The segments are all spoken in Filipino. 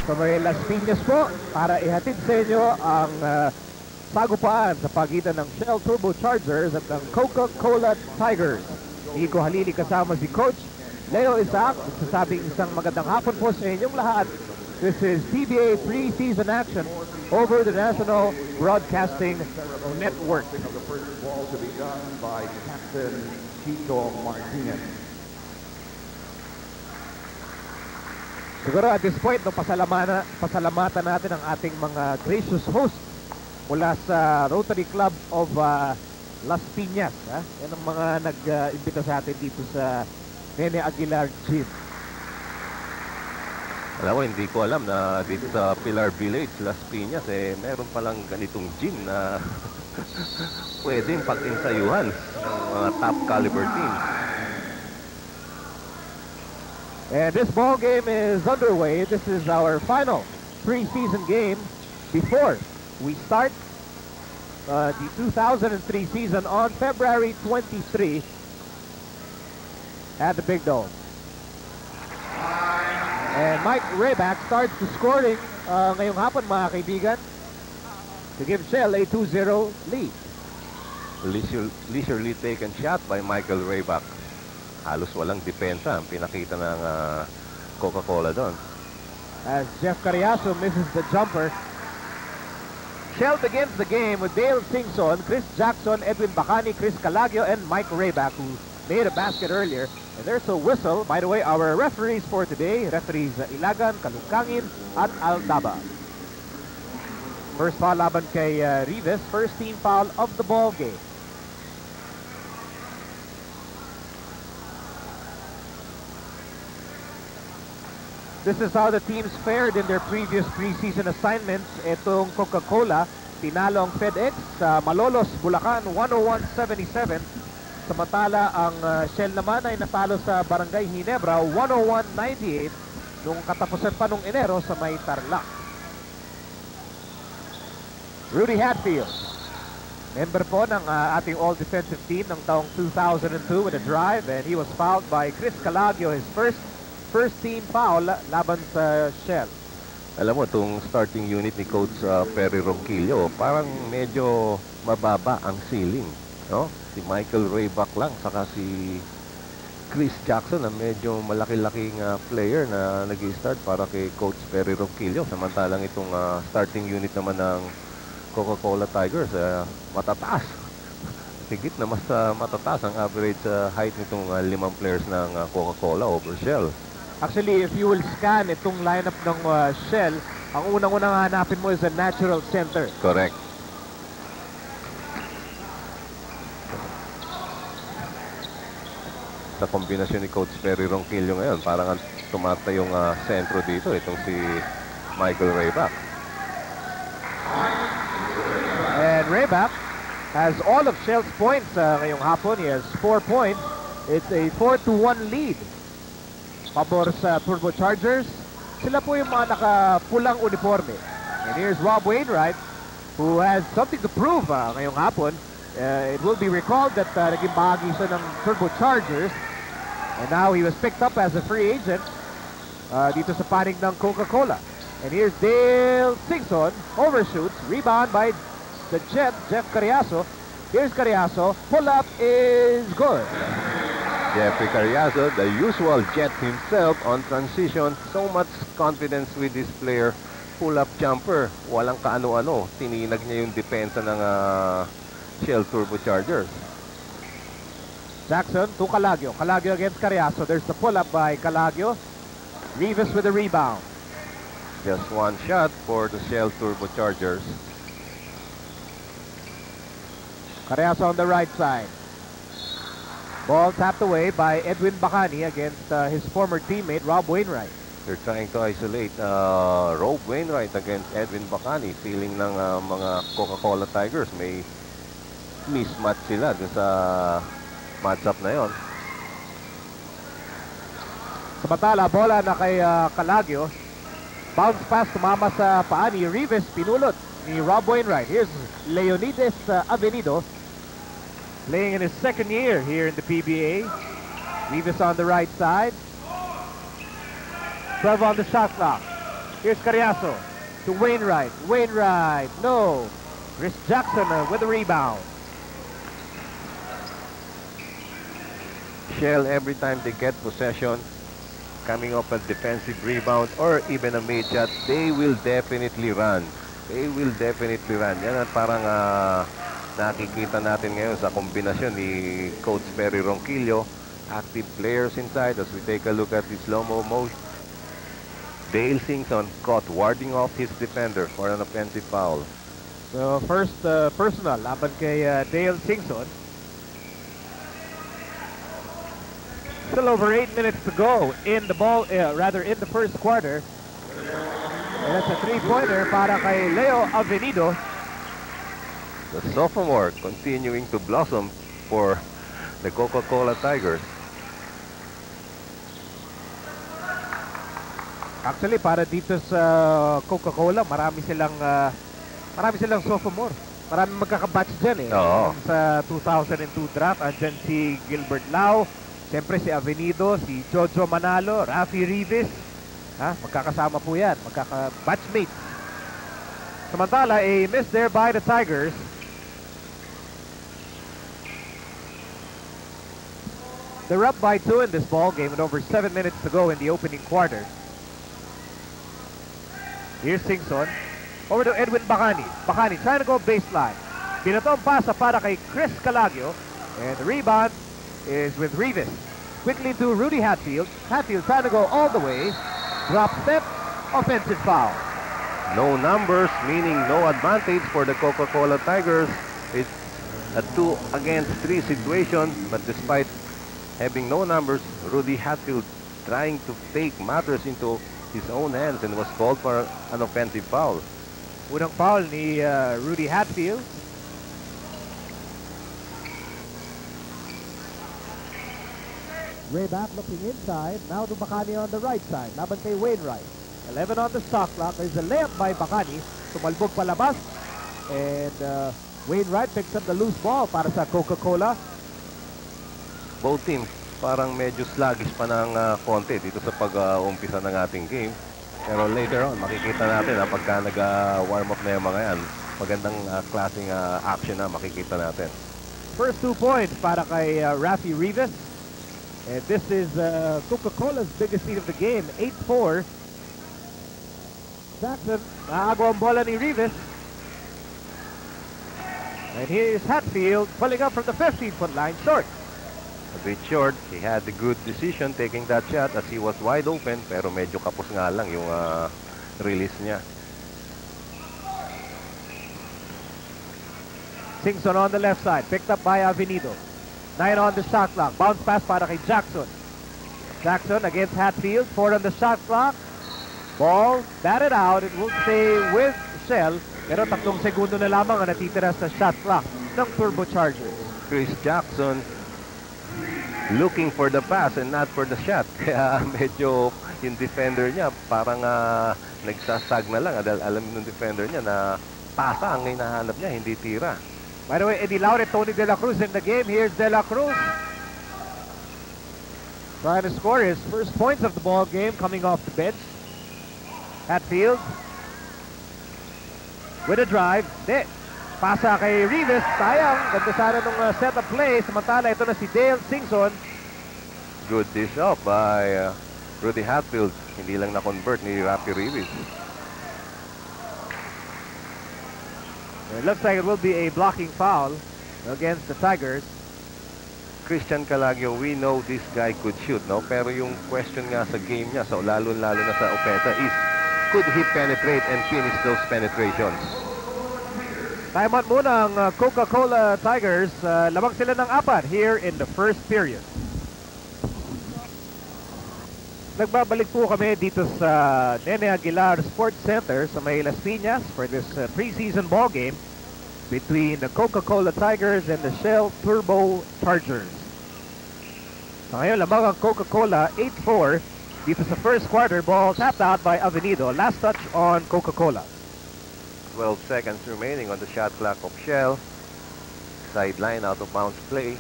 sa may Las Piñas po para ihatid sa inyo ang sagupaan sa pagitan ng Shell Turbochargers at ng Coca-Cola Tigers. Nico Halili kasama si Coach Leo Isaac. Nagsasabing isang magandang hapon po sa inyong lahat. This is PBA pre-season action over the National Broadcasting Network. The first ball to be done by Captain Chico Martinez. Siguro at this point, no, pasalamatan natin ang ating mga gracious hosts mula sa Rotary Club of Las Piñas. Yan ang mga nag-imbita sa atin dito sa Nene Aguilar Gym. Alam ko, hindi ko alam na dito sa Pilar Village, Las Piñas, meron palang ganitong gym na pwedeng pag-insayuhan ng mga top caliber team. And this ball game is underway. This is our final preseason game before we start the 2003 season on February 23 at the Big Dome. And Mike Rayback starts the scoring ngayong hapon, mga kaibigan, to give Shell a 2-0 lead. Leisurely taken shot by Michael Rayback. Halos walang depensa ang pinakita ng Coca-Cola doon. As Jeff Carriazo misses the jumper. Shell begins the game with Dale Singson, Chris Jackson, Edwin Bacani, Chris Calagio, and Mike Rayback, who made a basket earlier. And there's a whistle. By the way, our referees for today, referees Ilagan, Kalungkangin, at Aldaba. First foul laban kay Rivas, first team foul of the ball game. This is how the teams fared in their previous preseason assignments. Itong Coca-Cola, tinalo ang FedEx sa Malolos, Bulacan, 101-77. Samantala, ang Shell naman ay natalo sa Barangay Ginebra, 101-98 nung katapusan pa nung Enero sa may Tarlac. Rudy Hatfield, member po ng ating all-defensive team ng taong 2002 with a drive, and he was fouled by Chris Calagio, his first team foul laban sa Shell. Alam mo, itong starting unit ni Coach Perry Ronquillo, parang medyo mababa ang ceiling, no? Si Michael Rayback lang, saka si Chris Jackson na medyo malaki-laking player na nag-i-start para kay Coach Perry Ronquillo. Samantalang itong starting unit naman ng Coca-Cola Tigers, matataas. Higit na mas matataas ang average height nitong 5 players ng Coca-Cola over Shell. Actually, if you will scan itong lineup ng Shell, ang unang-unang hanapin mo is a natural center. Correct. Sa kombinasyon ni Coach Perry Ronquillo ngayon, parang tumatay yung sentro dito, itong si Michael Rayback. And Rayback has all of Shell's points ngayong hapon. He has 4 points. It's a 4-1 lead. Pabor sa Turbochargers. Sila po yung mga nakapulang uniforme. And here's Rob Wainwright, who has something to prove ngayong hapon. It will be recalled that naging bahagi siya ng Turbochargers. And now he was picked up as a free agent dito sa panig ng Coca-Cola. And here's Dale Singson, overshoots, rebound by the Jet, Jeff Carriazo. Here's Carriazo, pull-up is good. Jeffrey Carriazo, the usual Jet himself on transition. So much confidence with this player. Pull-up jumper, walang kaano-ano. Tininag niya yung depensa ng Shell Turbochargers. Jackson to Calagio. Calagio against Carriazo. There's the pull-up by Calagio. Rivas with the rebound. Just one shot for the Shell Turbochargers. Carriazo on the right side. Ball tapped away by Edwin Bacani against his former teammate Rob Wainwright. They're trying to isolate Rob Wainwright against Edwin Bacani. Feeling ng mga Coca-Cola Tigers may mismatch sila dun sa matchup na yon. Samantala, bola na kay Calagio. Bounce pass, tumama sa paa ni Rivas, pinulot ni Rob Wainwright. Here's Leonidas Avenido, playing in his second year here in the PBA. Rivas on the right side. 12 on the shot clock. Here's Carriazo to Wainwright. Wainwright, no. Chris Jackson with the rebound. Shell, every time they get possession, coming up a defensive rebound or even a made shot, they will definitely run. They will definitely run. Yan ang parang nakikita natin ngayon sa kombinasyon ni Coach Perry Ronquillo. Active players inside as we take a look at the slow-mo motion. Dale Singson caught warding off his defender for an offensive foul. So first personal laban kay Dale Singson. Still over 8 minutes to go in the ball, in the first quarter. And that's a three-pointer para kay Leo Avenido. The sophomore continuing to blossom for the Coca-Cola Tigers. Actually, para dito sa Coca-Cola, marami silang sophomore. Marami magkakabatch dyan eh. Oo. Sa 2002 draft, andyan si Gilbert Lau, siyempre si Avenido, si Jojo Manalo, Rafi Rivas. Magkakasama po yan, magkaka-batchmates. Samantala, a miss there by the Tigers. They're up by 2 in this ball game with over 7 minutes to go in the opening quarter. Here's Singson. Over to Edwin Bacani. Bacani trying to go baseline. Pinatong pasa para kay Chris Calagio. And the rebound is with Rivas. Quickly to Rudy Hatfield. Hatfield trying to go all the way. Drop step. Offensive foul. No numbers, meaning no advantage for the Coca-Cola Tigers. It's a 2 against 3 situation. But despite having no numbers, Rudy Hatfield trying to take matters into his own hands and was called for an offensive foul. Unang foul ni Rudy Hatfield. Rayback looking inside. Now to Bacani on the right side. Laban kay Wainwright. 11 on the shot clock. There's a layup by Bacani. Tumalbog palabas. And Wainwright picks up the loose ball para sa Coca-Cola. Both teams parang medyo sluggish pa ng konti dito sa pag-umpisa ng ating game. Pero later on, makikita natin pagka nag-warm up na yung mga yan, magandang klaseng action na makikita natin. First 2 points para kay Rafi Rivas. And this is Coca-Cola's biggest lead of the game, 8-4. Jackson, naago ang bola ni Rivas. And here's Hatfield pulling up from the 15-foot line, short. A bit short. He had the good decision taking that shot as he was wide open, pero medyo kapos nga lang yung release niya. Singson on the left side, picked up by Avenido. 9 on the shot clock. Bounce pass para kay Jackson. Jackson against Hatfield. 4 on the shot clock. Ball batted out. It will stay with Shell. Pero 3 segundo na lamang ang natitira sa shot clock ng Turbochargers. Chris Jackson looking for the pass and not for the shot. Kaya medyo yung defender niya parang nagsasag na lang. Dahil alam ng defender niya na pasa ang hinahanap niya, hindi tira. By the way, Eddie Laure, Tony De La Cruz in the game. Here's De La Cruz. Trying to score his first points of the ball game coming off the bench. Hatfield. With a drive. Pasa kay Rivas. Sayang. Ganda sana nung set-up play. Samantala, ito na si Dale Singson. Good dish up by Rudy Hatfield. Hindi lang na-convert ni Rafi Rivas. It looks like it will be a blocking foul against the Tigers. Christian Calagio, we know this guy could shoot, no? Pero yung question nga sa game niya, so lalo na sa opensa is, could he penetrate and finish those penetrations? Timeout muna ang Coca-Cola Tigers. Lamang sila ng 4 here in the first period. Nagbabalik po kami dito sa Nene Aguilar Sports Center sa may Las Piñas for this preseason ball game between the Coca-Cola Tigers and the Shell Turbo Chargers. So ngayon lamang ang Coca-Cola 8-4 dito sa first quarter. Ball tapped out by Avenido. Last touch on Coca-Cola. 12 seconds remaining on the shot clock of Shell. Sideline out of bounds play.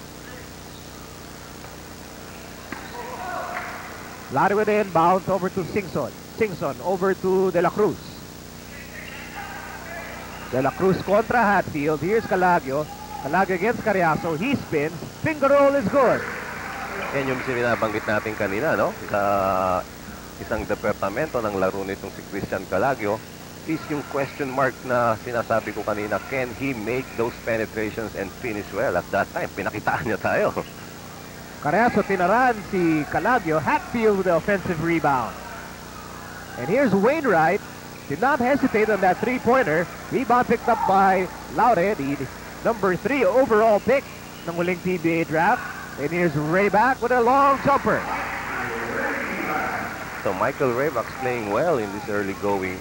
Lari with the inbound over to Singson. Singson over to De La Cruz. De La Cruz contra Hatfield. Here's Calagio. Calagio against Carriazo. He spins. Finger roll is good. Yan yung sinabanggit natin kanina, no? Sa isang departamento ng laro nitong si Christian Calagio is yung question mark na sinasabi ko kanina, can he make those penetrations and finish well? At that time, pinakitaan niya tayo. Carriazo tinaran si Calagio. Hatfield with the offensive rebound. And here's Wainwright. Did not hesitate on that three-pointer. Rebound picked up by Laure, the number 3 overall pick ng huling PBA draft. And here's Rayback with a long jumper. So Michael Rayback's playing well in this early going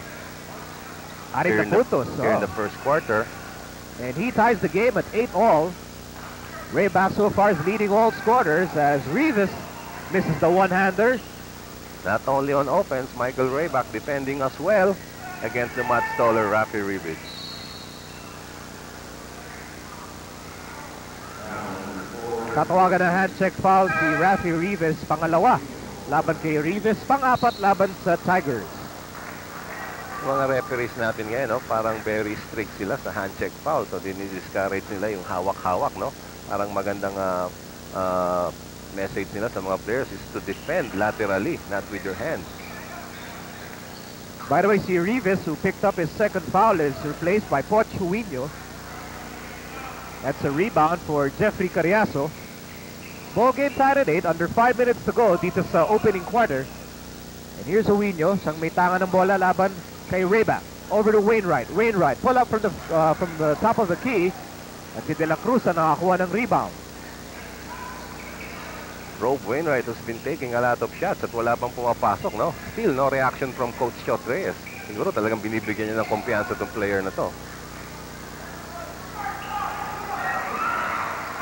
Arit na puntos. here in the first quarter. And he ties the game at 8-all. Rayback so far is leading all scorers as Rivas misses the one-hander. Not only on offense, Michael Rayback defending as well against the much taller Rafi Rivas. Tatawagan na hand check foul si Rafi Rivas, pangalawa laban kay Rivas, pang-apat laban sa Tigers. Mga referees natin ngayon, no, parang very strict sila sa hand check foul. So dinidiscourage nila yung hawak-hawak, no? Parang magandang message nila sa mga players is to defend laterally, not with your hands. By the way, si Rivas, who picked up his second foul, is replaced by Poch Huino. That's a rebound for Jeffrey Carriazo. Ball game tied at 8, under 5 minutes to go dito sa opening quarter. And here's Huino, siyang may tangan ng bola laban kay Rayback. Over to Wainwright. Wainwright, pull up from the top of the key. At si De La Cruz na nakakuha ng rebound. Rob Wainwright has been taking a lot of shots at wala pang pumapasok, no? Still no reaction from Coach Shot Reyes. Siguro talagang binibigyan niya ng kumpiyansa itong player na to.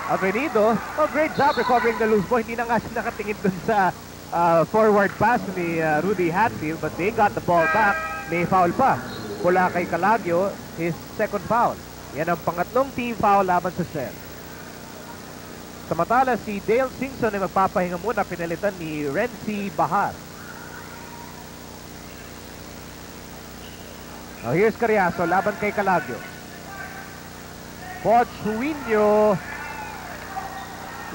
Avenido, great job recovering the loose ball. Hindi na nga siya nakatingin dun sa forward pass ni Rudy Hatfield, but they got the ball back. May foul pa. Mula kay Calagio, his second foul. Yan ang pangatlong team foul laban sa Shell. Samantala, si Dale Singson ay magpapahinga muna, pinalitan ni Renzi Bahar. Now here's Carriazo, laban kay Calagio. Poch Huino.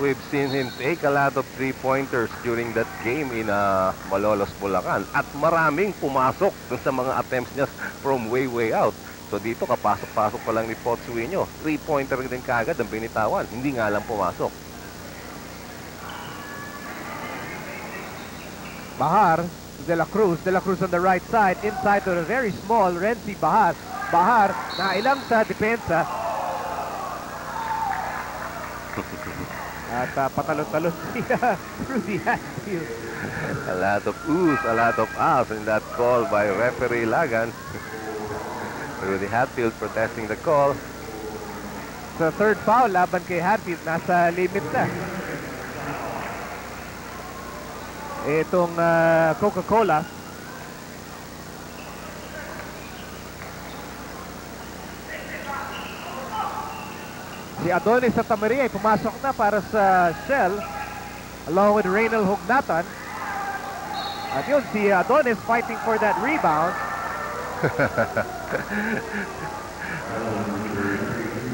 We've seen him take a lot of three-pointers during that game in Malolos, Bulacan. At maraming pumasok dun sa mga attempts niya from way out. So dito, kapasok-pasok pa lang ni Poch Huino. Three-pointer din kagad ang binitawan. Hindi nga lang pumasok. Bahar, De La Cruz on the right side, inside to the very small Renzi Bahar. Bahar, na ilang sa depensa. At patalon-talon si Rudy Hatfield. A lot of oohs, a lot of ahs in that call by referee Lagan. Rudy Hatfield protesting the call. Sa third foul, laban kay Hatfield, nasa limit na. Itong Coca-Cola. Si Adonis Santa Maria ay pumasok na para sa Shell along with Reynel Hugnatan. At yun, si Adonis fighting for that rebound.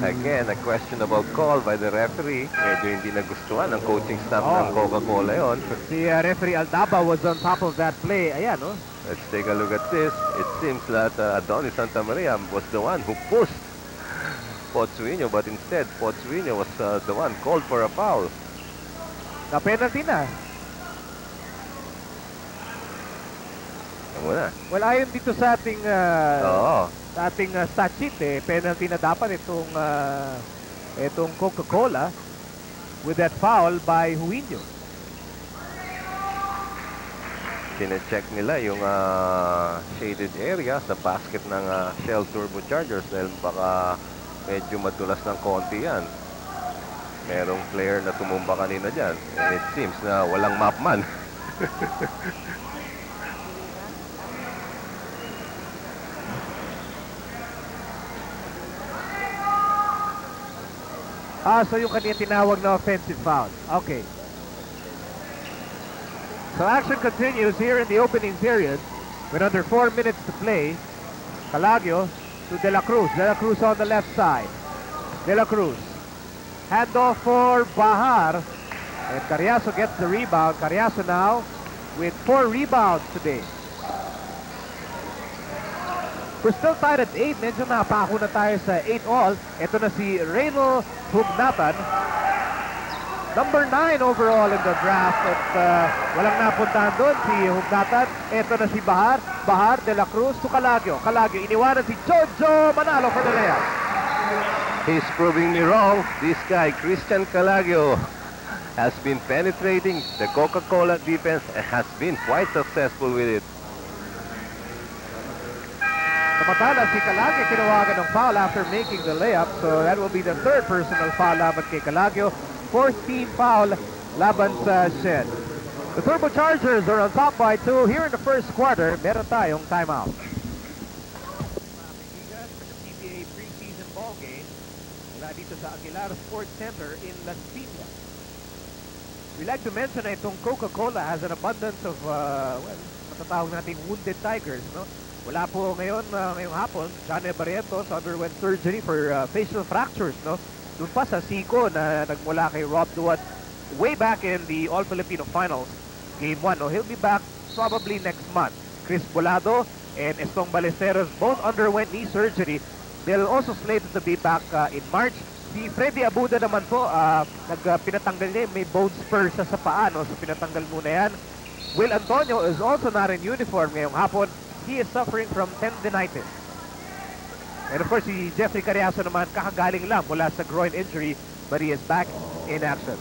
Again, a questionable call by the referee. Medyo hindi nagustuhan ng coaching staff ng Coca-Cola yon. Si referee Aldaba was on top of that play. Ayan, no? Let's take a look at this. It seems that Adonis Santa Maria was the one who pushed Poch Huino, but instead, Poch Huino was the one called for a foul. Na-penalty na. Muna. Well, ayon dito sa ating stat sheet, penalty na dapat itong Coca-Cola with that foul by Huino. Sine-check nila yung shaded area sa basket ng Shell Turbochargers dahil baka medyo madulas ng konti yan. Merong player na tumumba kanina dyan. And it seems na walang mapman. So yung kanya tinawag na offensive foul. Okay. So action continues here in the opening period. With under 4 minutes to play, Calagio to De La Cruz. De La Cruz on the left side. De La Cruz. Handoff for Bahar. And Carriazo gets the rebound. Carriazo now with 4 rebounds today. We're still tied at 8. Medyo napako na tayo sa 8 all. Ito na si Reyno Hugnatan. Number 9 overall in the draft. At walang napuntahan doon si Hugnatan. Ito na si Bahar. Bahar, De La Cruz to Calagio. Calagio, iniwanan si Jojo Manalo for the layup. He's proving me wrong. This guy, Christian Calagio, has been penetrating the Coca-Cola defense and has been quite successful with it. Samantala, si Calagio kinawagan ng foul after making the layup. So that will be the 3rd personal foul laban kay Calagio. 4th team foul laban sa Shed. The Turbochargers are on top by 2 here in the first quarter. Meron tayong timeout. PBA preseason ball game mula dito sa Aguilar Sports Center in Las Piñas. We like to mention na itong Coca-Cola has an abundance of, matatawag natin wounded tigers, no? Wala po ngayon, ngayong hapon, Johnny Barrientos underwent surgery for facial fractures, no? Doon pa sa Siko na nagmula kay Rob Duat way back in the All-Filipino Finals, Game 1. No? He'll be back probably next month. Chris Bolado and Estong Ballesteros both underwent knee surgery. They'll also slated to be back in March. Si Freddy Abuda naman po, pinatanggal niya, may bone spur sa paa, no? So pinatanggal muna yan. Will Antonio is also not in uniform ngayong hapon. He is suffering from tendinitis. And of course, si Jeffrey Carriazo naman kakagaling lang mula sa groin injury, but he is back in action.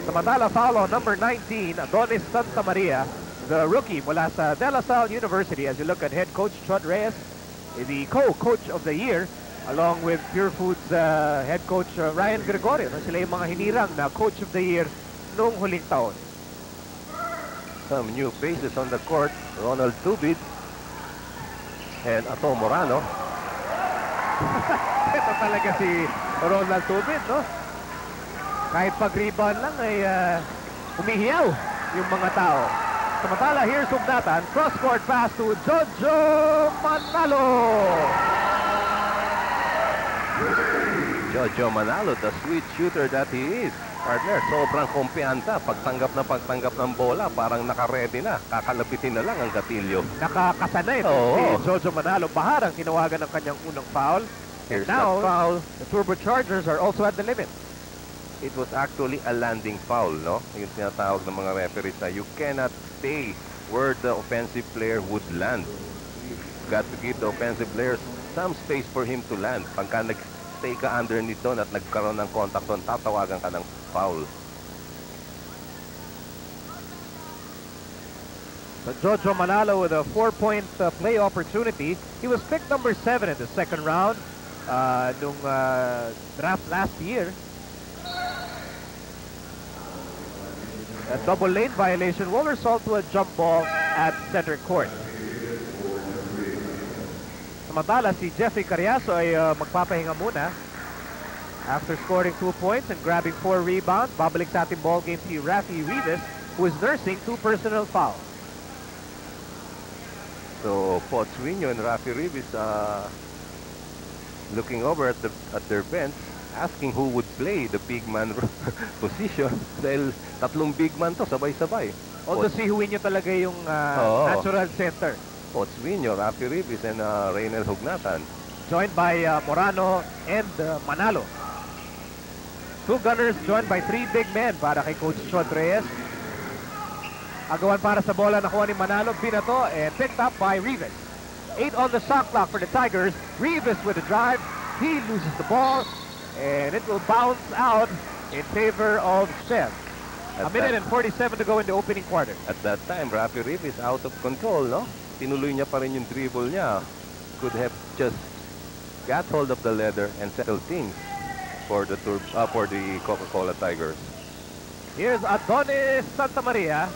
Samantala, foul on number 19, Adonis Santa Maria, the rookie mula sa De La Salle University. As you look at head coach Chod Reyes, the co-coach of the year, along with Pure Foods head coach Ryan Gregorio. Sila yung mga hinirang na coach of the year noong huling taon. Some new faces on the court. Ronald Tubid and Ato Morano. Ito talaga si Ronald Tubid, no? Kahit pag-rebound lang ay humihiyaw yung mga tao. Samantala, here's Hugnatan. Cross-court pass to Jojo Manalo. Jojo Manalo, the sweet shooter that he is. Partner, sobrang kumpiyansa. Pagtanggap ng bola, parang naka-ready na. Kakalapitin na lang ang gatilyo. Nakakasanay ito Oo. si Jojo Manalo. Bahar ang tinawagan ng kanyang unang foul. Here's Now, that foul. the Turbochargers are also at the limit. It was actually a landing foul, no? Yung tinatawag ng mga referees na you cannot stay where the offensive player would land. You've got to give the offensive players some space for him to land. Pagka nag-stay ka underneath doon at nagkaroon ng contact doon, tatawagan ka ng foul. So Jojo Manalo with a 4-point play opportunity. He was picked number 7 in the second round nung draft last year. A double lane violation will result to a jump ball at center court. Samantala, si Jeffrey Carriazo ay magpapahinga muna after scoring 2 points and grabbing 4 rebounds. Babalik sa ating ball game si Rafi Rivas, who is nursing 2 personal fouls. So, Potswinyo and Rafi Rivas looking over at their bench, asking who would play the big man position dahil tatlong big man to sabay-sabay. Although si Huinyo talaga yung natural center. Potswinyo, Rafi Rivas, and Reynel Hugnatan. Joined by Morano and Manalo. 2 gunners joined by 3 big men para kay Coach Chod Reyes. Agawan para sa bola nakuha ni Manalo, binato and picked up by Rivas. 8 on the shot clock for the Tigers. Rivas with a drive. He loses the ball and it will bounce out in favor of Shed. A minute and 47 to go in the opening quarter. At that time, Rafi Rivas out of control, no? Tinuloy niya pa rin yung dribble niya. Could have just got hold of the leather and settled things for the Coca-Cola Tigers. Here's Adonis Santa Maria.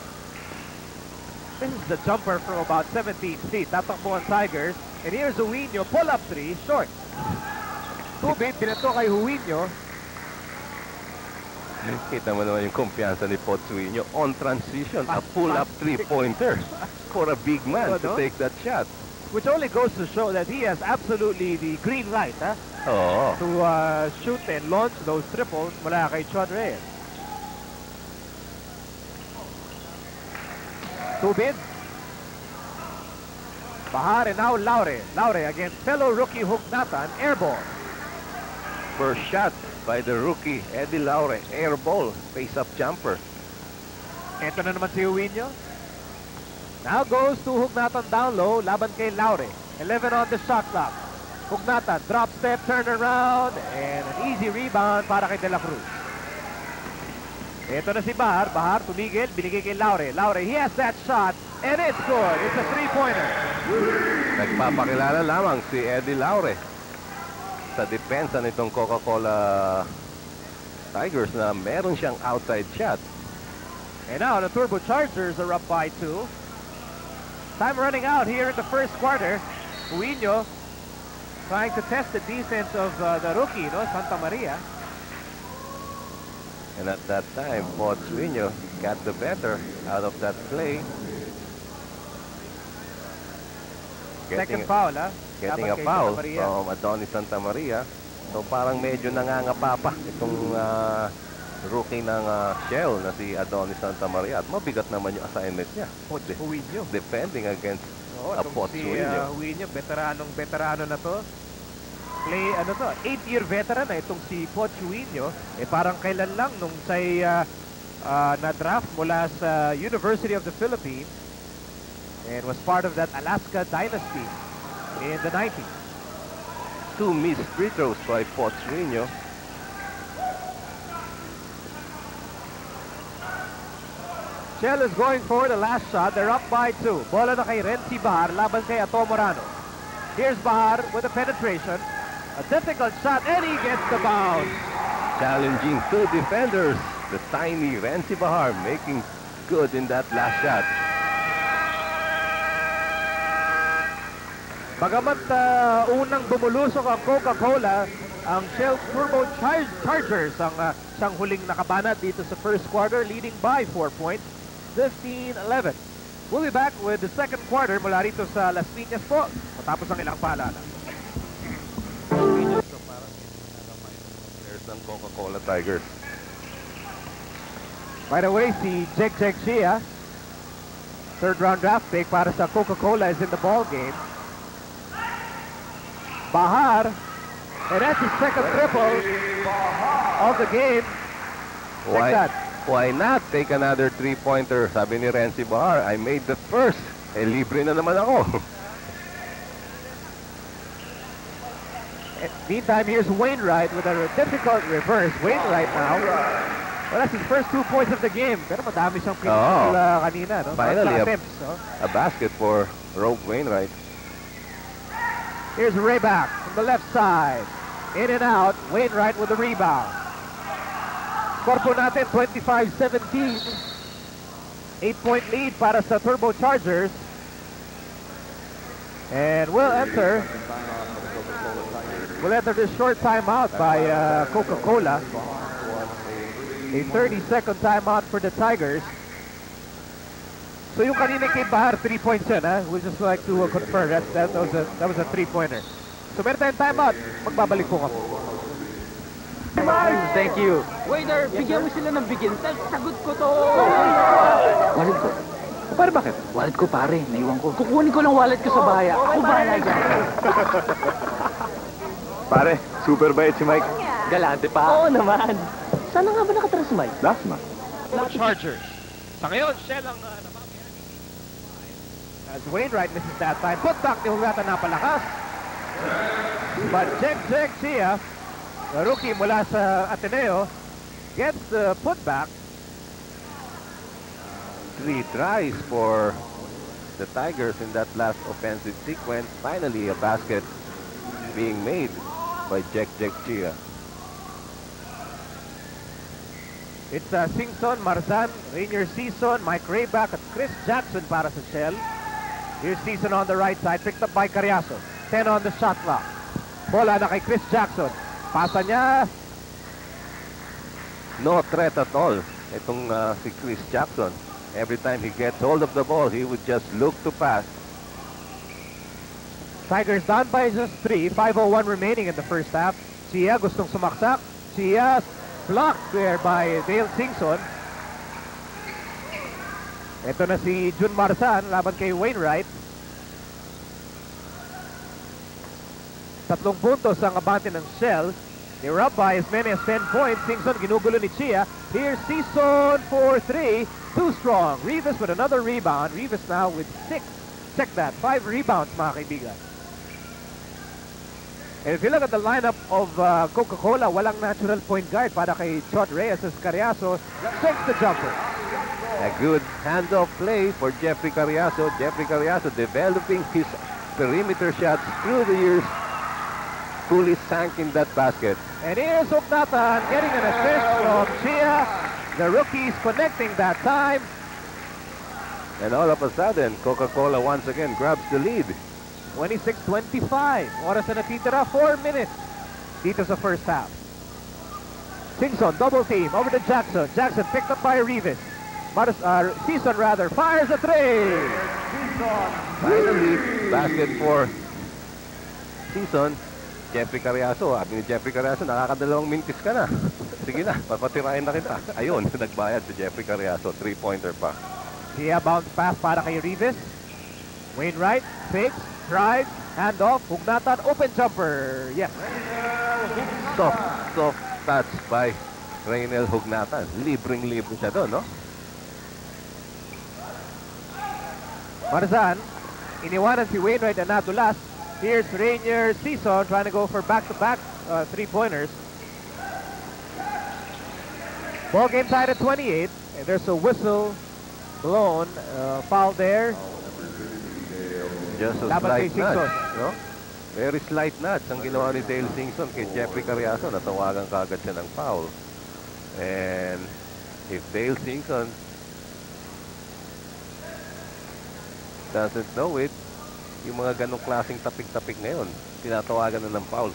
This is the jumper from about 17 feet. Tatakbo ang Tigers. And here's Huinyo, pull-up 3, short. Tubig, pinato kay Huinyo. Kita mo naman yung kumpiyansa ni Potsuino. On transition, a pull-up three-pointer for a big man to take that shot. Which only goes to show that he has absolutely the green light Oo. to shoot and launch those triples mula kay Sean Reyes. Tubin. Bahar and now Laure. Laure against fellow rookie Hugnatan. Air ball. First shot by the rookie Eddie Laure. Air ball. Face-up jumper. Ito na naman si Uwinyo. Now goes to Hugnatan down low. Laban kay Laure. 11 on the shot clock. Hugnatan. Drop step. Turn around. And an easy rebound para kay De La Cruz. Ito na si Bahar. Bahar tumigil. Binigay kay Laure. Laure, he has that shot. And it's good. It's a three-pointer. Nagpapakilala lamang si Eddie Laure sa depensa nitong Coca-Cola Tigers na meron siyang outside shot. And now the Turbochargers are up by 2. Time running out here in the first quarter. Uwinyo trying to test the defense of the rookie, Santa Maria. And at that time, Potsuino got the better out of that play. Second foul, Getting Dapat a kay foul Santa Maria. from Adonis Santa Maria. So parang medyo nangangapa pa itong rookie ng Shell na si Adonis Santa Maria. At mabigat naman yung assignment niya. Uwinyo. Defending against Oo, a itong si Potsuino. Uwinyo, veterano na to. 8-year veteran na itong si Potsuino. Parang kailan lang nung siya'y na-draft mula sa University of the Philippines and was part of that Alaska dynasty in the 90s. 2 missed free throws by Potsuino. Shell is going for the last shot. They're up by 2. Bola na kay Renzi Bahar laban kay Ato Morano. Here's Bahar with a penetration. A difficult shot, and he gets the bounce. Challenging 2 defenders. The tiny Renzi Bahar making good in that last shot. Bagamat unang bumulusok ang Coca-Cola, ang Shell Turbo Chargers ang siyang huling nakabanat dito sa first quarter, leading by 4 points, 15-11. We'll be back with the second quarter mula rito sa Las Piñas po, matapos ang ilang paalala. There's ng Coca-Cola Tigers. By the way, si Jek Chia, third round draft pick para sa Coca-Cola, is in the ball game. Bahar, and that's his second triple of the game. Check that. Why not take another 3-pointer? Sabi ni Renzi Bahar, I made the first. Libre na naman ako. Meantime, here's Wainwright with a difficult reverse. Wainwright now. Well, that's his first 2 points of the game. Pero madami siyang pinakul kanina, no? Finally, Attempts, no? a basket for Rogue Wainwright. Here's Rayback from the left side. In and out. Wainwright with the rebound. Score po natin, 25-17. 8-point lead para sa Turbochargers. And we'll enter this short timeout by Coca-Cola. A 30-second timeout for the Tigers. So yung kanina kay Bahar, 3 points yun, ha? We'd just like to confirm that was a 3-pointer. So meron tayong timeout. Magbabalik po kami. Thank you. Waiter, bigyan mo sila ng bigyan. Sagot ko to. Wallet ko. Pare, bakit? Wallet ko pare, naiwan ko. Kukunin ko lang wallet ko sa bahay. Ako bahala dyan. Pare, super bait si Mike. Galante pa. Oo naman. Sana nga ba nakatara si Mike? Last month. Chargers. Sa ngayon, Shell ang as Wainwright misses that time. Putback ni Hugata napalakas. But Jek Chia, the rookie mula sa Ateneo, gets the putback. 3 tries for the Tigers in that last offensive sequence. Finally, a basket being made by Jek Chia. It's Singson, Marzan, Rainier Season, Mike Rayback at Chris Jackson para sa Shell. Here's Season on the right side, picked up by Carriazo. 10 on the shot clock. Bola na kay Chris Jackson. Pasa niya. no threat at all. Itong si Chris Jackson. Every time he gets hold of the ball, he would just look to pass. Tigers down by just 3. 5:01 remaining in the first half. Chia gustong sumaksak. Chia blocked there by Dale Singson. Ito na si Jun Marsan laban kay Wainwright. 3 puntos ang abante ng Shell. They were up by as many as 10 points. Singson ginugulo ni Chia. Here's Sison for 3. Too strong. Rivas with another rebound. Rivas now with 6. Check that. 5 rebounds, mga kaibigan. And if you look at the lineup of Coca-Cola, walang natural point guard para kay Chot Reyes as Carriazo takes the jumper. A good handoff play for Jeffrey Carriazo. Jeffrey Carriazo developing his perimeter shots through the years. Fully sank in that basket. And here's Hugnatan getting an assist from Chia. The rookies connecting that time. And all of a sudden, Coca-Cola once again grabs the lead. 26-25. Oras na natitira, 4 minutes dito sa first half. Singson, double team, over to Jackson. Jackson picked up by Rivas. Sison rather, fires a 3. Finally, basket for Sison. Jeffrey Carriazo. Sabi ni Jeffrey Carriazo, nakakadalawang mintis ka na. Sige na, papatirain na kita. Ayun, nagbayad si Jeffrey Carriazo. 3-pointer pa. Dia bounce pass para kay Rivas. Wainwright, fakes, drives, handoff, Hugnatan, open jumper. Yes. Soft touch by Raynel Hugnatan. Libreng-libre siya doon, no? Marzan, iniwanan si Wainwright na nadulas. Here's Rainier Sison trying to go for back-to-back 3-pointers. Ball game tied at 28. And there's a whistle blown. Foul there. Just a Laban kay slight nudge, Singson. no? Very slight nudge ang ginawa ni Dale Singson kay Jeffrey Carriazo. Natawagan kagad siya ng foul. And if Dale Singson doesn't know it, yung mga ganong klaseng tapik-tapik ngayon, tinatawagan na ng foul.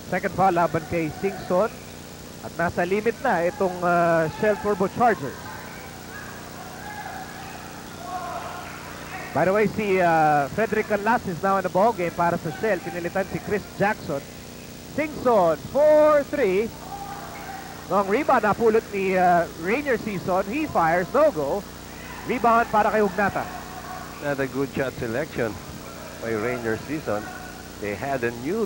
Second foul laban kay Singson. At nasa limit na itong Shell Turbochargers. By the way, si Frederick Canlas is now in the ball game para sa Shell. Pinilitan si Chris Jackson. Singson, 4-3. Long rebound napulot ni Rainier Sison. He fires, no go. Rebound para kay Hugnatan. Not a good shot selection by Rainier Sison. They had a new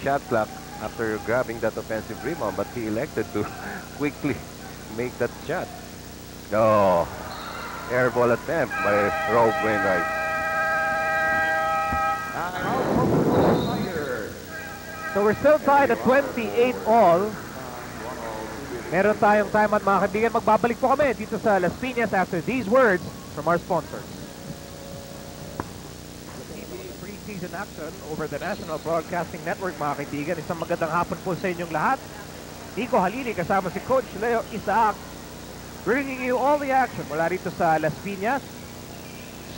shot clock after grabbing that offensive rebound, but he elected to quickly make that shot. Oh, air ball attempt by Rob Wainwright. So we're still tied at 28 all. Meron tayong time at mga kaibigan. Magbabalik po kami dito sa Las Piñas after these words from our sponsors. Preseason action over the National Broadcasting Network, mga kaibigan. Isang magandang hapon po sa inyong lahat. Nico Halili kasama si Coach Leo Isaac, bringing you all the action mula rito sa Las Piñas.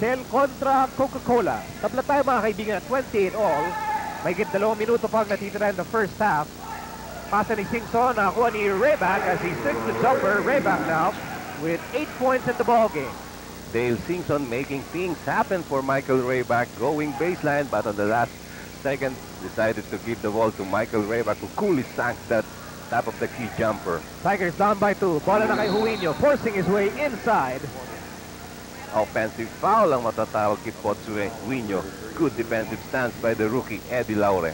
Shell kontra Coca-Cola. Tabla tayo mga kaibigan at 28 all. May 2 minuto pang natitira in the first half. Pasa ni Singson, nakakuha ni Rayback as he sticks the jumper. Rayback now with 8 points in the ball game. Dale Singson making things happen for Michael Rayback, going baseline, but on the last second decided to give the ball to Michael Rayback, who coolly sank that top of the key jumper. Tigers down by 2. Bola na kay Huinio, forcing his way inside. Offensive foul ang matatawag kay Potsue Huinio. Good defensive stance by the rookie Eddie Laure.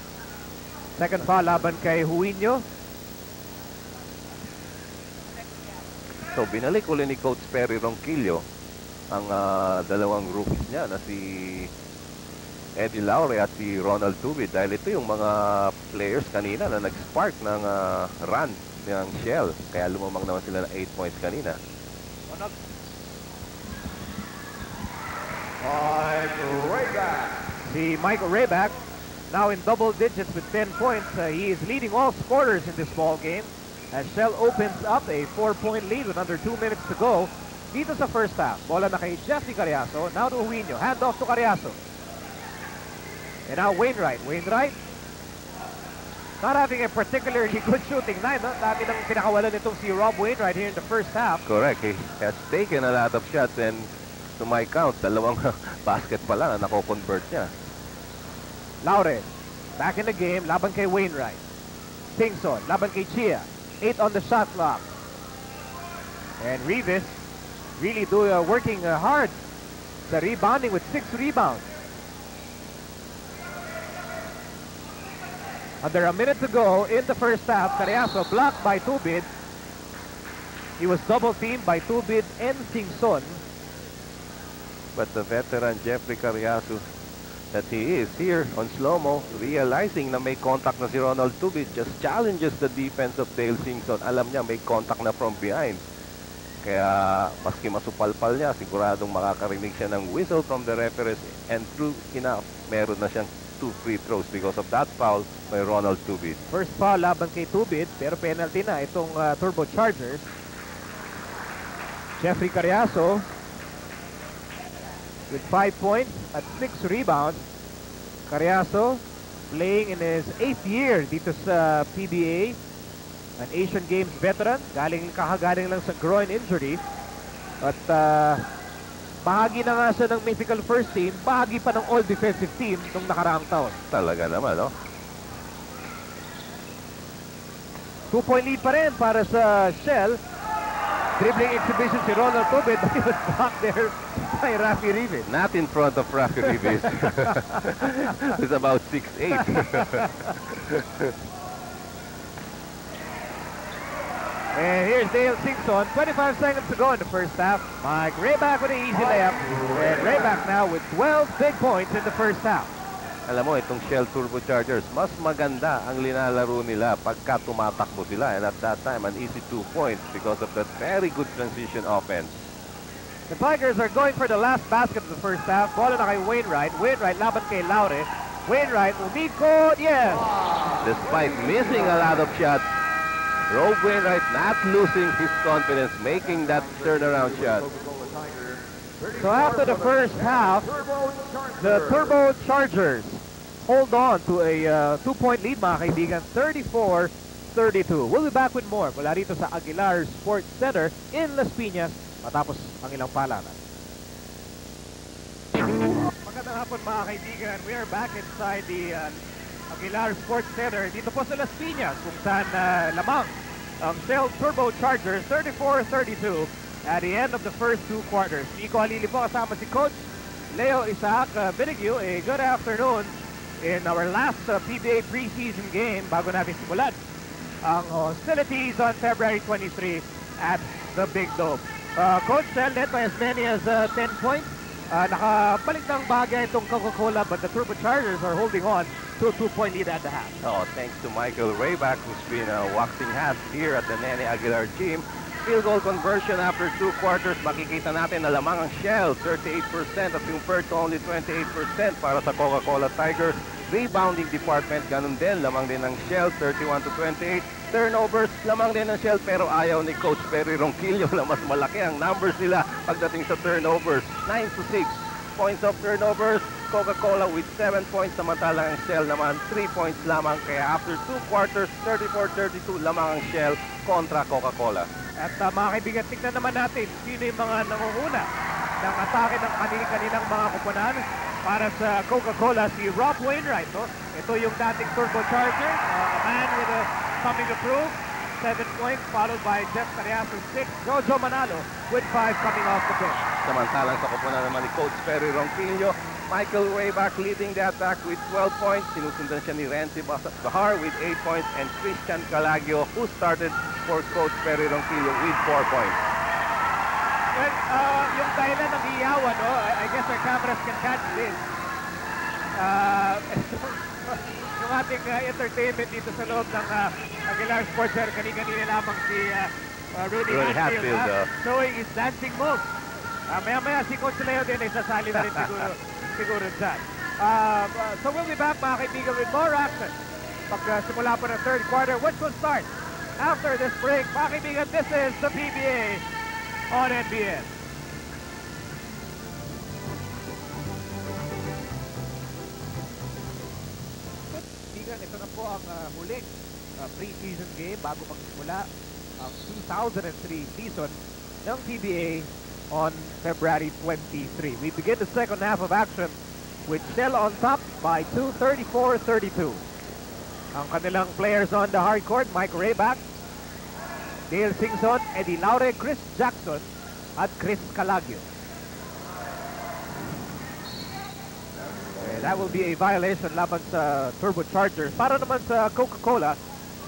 Second foul laban kay Huinio. So binalik uli ni Coach Perry Ronquillo ang dalawang rookies niya na si Eddie Laure at si Ronald Tubid, dahil ito yung mga players kanina na nag-spark ng run ng Shell, kaya lumamang naman sila ng 8 points kanina. Si Michael Rayback now in double digits with 10 points. He is leading all scorers in this ball game as Shell opens up a 4-point lead with under 2 minutes to go dito sa first half. Bola na kay Jeffrey Carriazo, now to Huinio, hand off to Carriazo. And now Wainwright. Wainwright not having a particularly good shooting night. No? Dami nang pinakawalan nitong si Rob Wainwright here in the first half. Correct. He has taken a lot of shots and to my count, dalawang basket pa lang na nako-convert niya. Laure, back in the game, laban kay Wainwright. Singson, laban kay Chia. 8 on the shot clock. And Rivas really working hard sa rebounding with 6 rebounds. Under a minute to go in the first half, Cariaso blocked by Tubid. He was double-teamed by Tubid and Singson. But the veteran Jeffrey Cariaso that he is here on slow-mo, realizing na may contact na si Ronald Tubid, just challenges the defense of Dale Singson. Alam niya may contact na from behind. Kaya maski masupalpal niya, siguradong makakarinig siya ng whistle from the referees, and true enough, meron na siyang 2 free throws because of that foul by Ronald Tubid. First foul laban kay Tubid, pero penalty na itong Turbochargers. Jeffrey Cariaso with 5 points at 6 rebounds. Cariaso playing in his 8th year dito sa PBA. An Asian Games veteran. Kakagaling lang sa groin injury. At bahagi na nga siya ng mythical first team. Bahagi pa ng all-defensive team nung nakaraang taon. Talaga naman, no? 2-point lead pa rin para sa Shell. Dribbling exhibition si Ronald Tubid, but he was blocked there by Rafi Rivas. Not in front of Rafi Rivas. He's about 6'8". And here's Dale Singson, 25 seconds to go in the first half. Mike Rayback with an easy layup. And Rayback now with 12 big points in the first half. Alam mo, itong Shell Turbochargers, mas maganda ang linalaro nila pagka tumatakbo sila. And at that time, an easy 2 points because of that very good transition offense. The Tigers are going for the last basket of the first half. Bola na kay Wainwright. Wainwright laban kay Laure. Wainwright umikot, yes! Despite missing a lot of shots, Rob Wainwright not losing his confidence, making that turnaround shot. So after the first half, the Turbochargers hold on to a 2-point lead, mga kaibigan, 34-32. We'll be back with more mula rito sa Aguilar Sports Center in Las Piñas matapos ang ilang palanan. Magandang hapon, mga kaibigan. We are back inside the Aguilar Sports Center dito po sa Las Piñas kung saan lamang ang Shell Turbochargers 34-32 at the end of the first 2 quarters. Nico Halili po kasama si Coach Leo Isaac Binigyu. A good afternoon in our last PBA preseason game bago natin simulan ang hostilities on February 23 at the Big Dome. Coach Shell led by as many as 10 points. Nakabalik ng bagay itong Coca-Cola, but the Turbochargers are holding on to a 2-point lead at the half. Oh, thanks to Michael Rayback, who's been waxing hats here at the Nene Aguilar team. Field goal conversion after 2 quarters, makikita natin na lamang ang Shell, 38% at yung Perth only 28% para sa Coca-Cola Tigers. Rebounding department, ganun din, lamang din ang Shell, 31-28. Turnovers, lamang din ang Shell, pero ayaw ni Coach Perry Ronquillo na mas malaki ang numbers nila pagdating sa turnovers. 9-6 points of turnovers, Coca-Cola with 7 points, samantalang ang Shell naman 3 points lamang. Kaya after 2 quarters, 34-32 lamang ang Shell kontra Coca-Cola. At mga kaibigan, tignan naman natin sino yung mga nangunguna ng atake ng kanilang mga kupunan para sa Coca-Cola. Si Rob Wainwright, no? Ito yung dating Turbocharger, a man with a something to prove. 7 points, followed by Jeff Cariaso 6. Jojo Manalo with 5 coming off the bench. Samantalang sa kupunan naman ni Coach Perry Ronquillo, Michael Rayback leading the attack with 12 points. Sinusundan siya ni Renzi Bahar with 8 points and Christian Calagio, who started for Coach Perry Ronquillo with 4 points. Well, yung dahilan ng iyawan, no? I guess our cameras can catch this. Yung ating entertainment dito sa loob ng Aguilar Sports Center, kanina lamang si Rudy Hatfield showing his dancing moves. Maya-maya si Coach Leo din ay sasali na rin siguro dyan. So we'll be back, mga kaibigan, with more action pag simula po ng third quarter, which will start after this break. Mga kaibigan, this is the PBA on NBN. action. Ito na po ang huling pre-season game bago magsimula ang 2003 season ng PBA on February 23. We begin the second half of action with Shell on top by 34-32. Ang kanilang players on the hard court, Mike Rayback, Dale Singson, Eddie Laure, Chris Jackson, at Chris Calagio. And that will be a violation laban sa Turbochargers. Para naman sa Coca-Cola,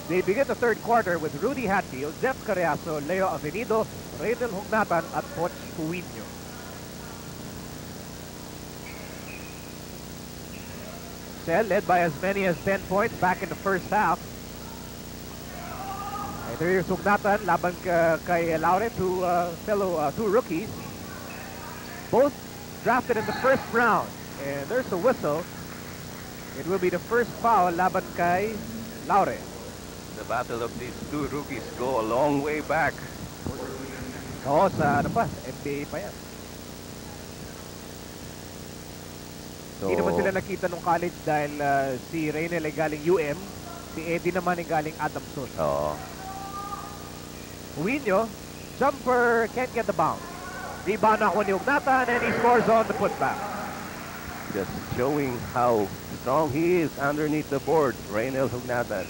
they begin the third quarter with Rudy Hatfield, Jeff Carriazo, Leo Avenido, Raynel Hugnatan, at Poch Huinio. Shell led by as many as 10 points back in the first half. Here's Hugnatan laban kay Laure, two rookies. Both drafted in the first round. And there's a whistle. It will be the first foul laban kay Laure. The battle of these two rookies go a long way back. Oo, sa ano pa, NBA pa yan. Hindi naman sila nakita nung college dahil si Raynel ay galing UM, si Eddie naman ay galing Adamson. Oo. Huinio, jumper, can't get the bounce. Rebound ako ni Hugnatan and he scores on the putback. Just showing how strong he is underneath the board. Raynel Hugnatan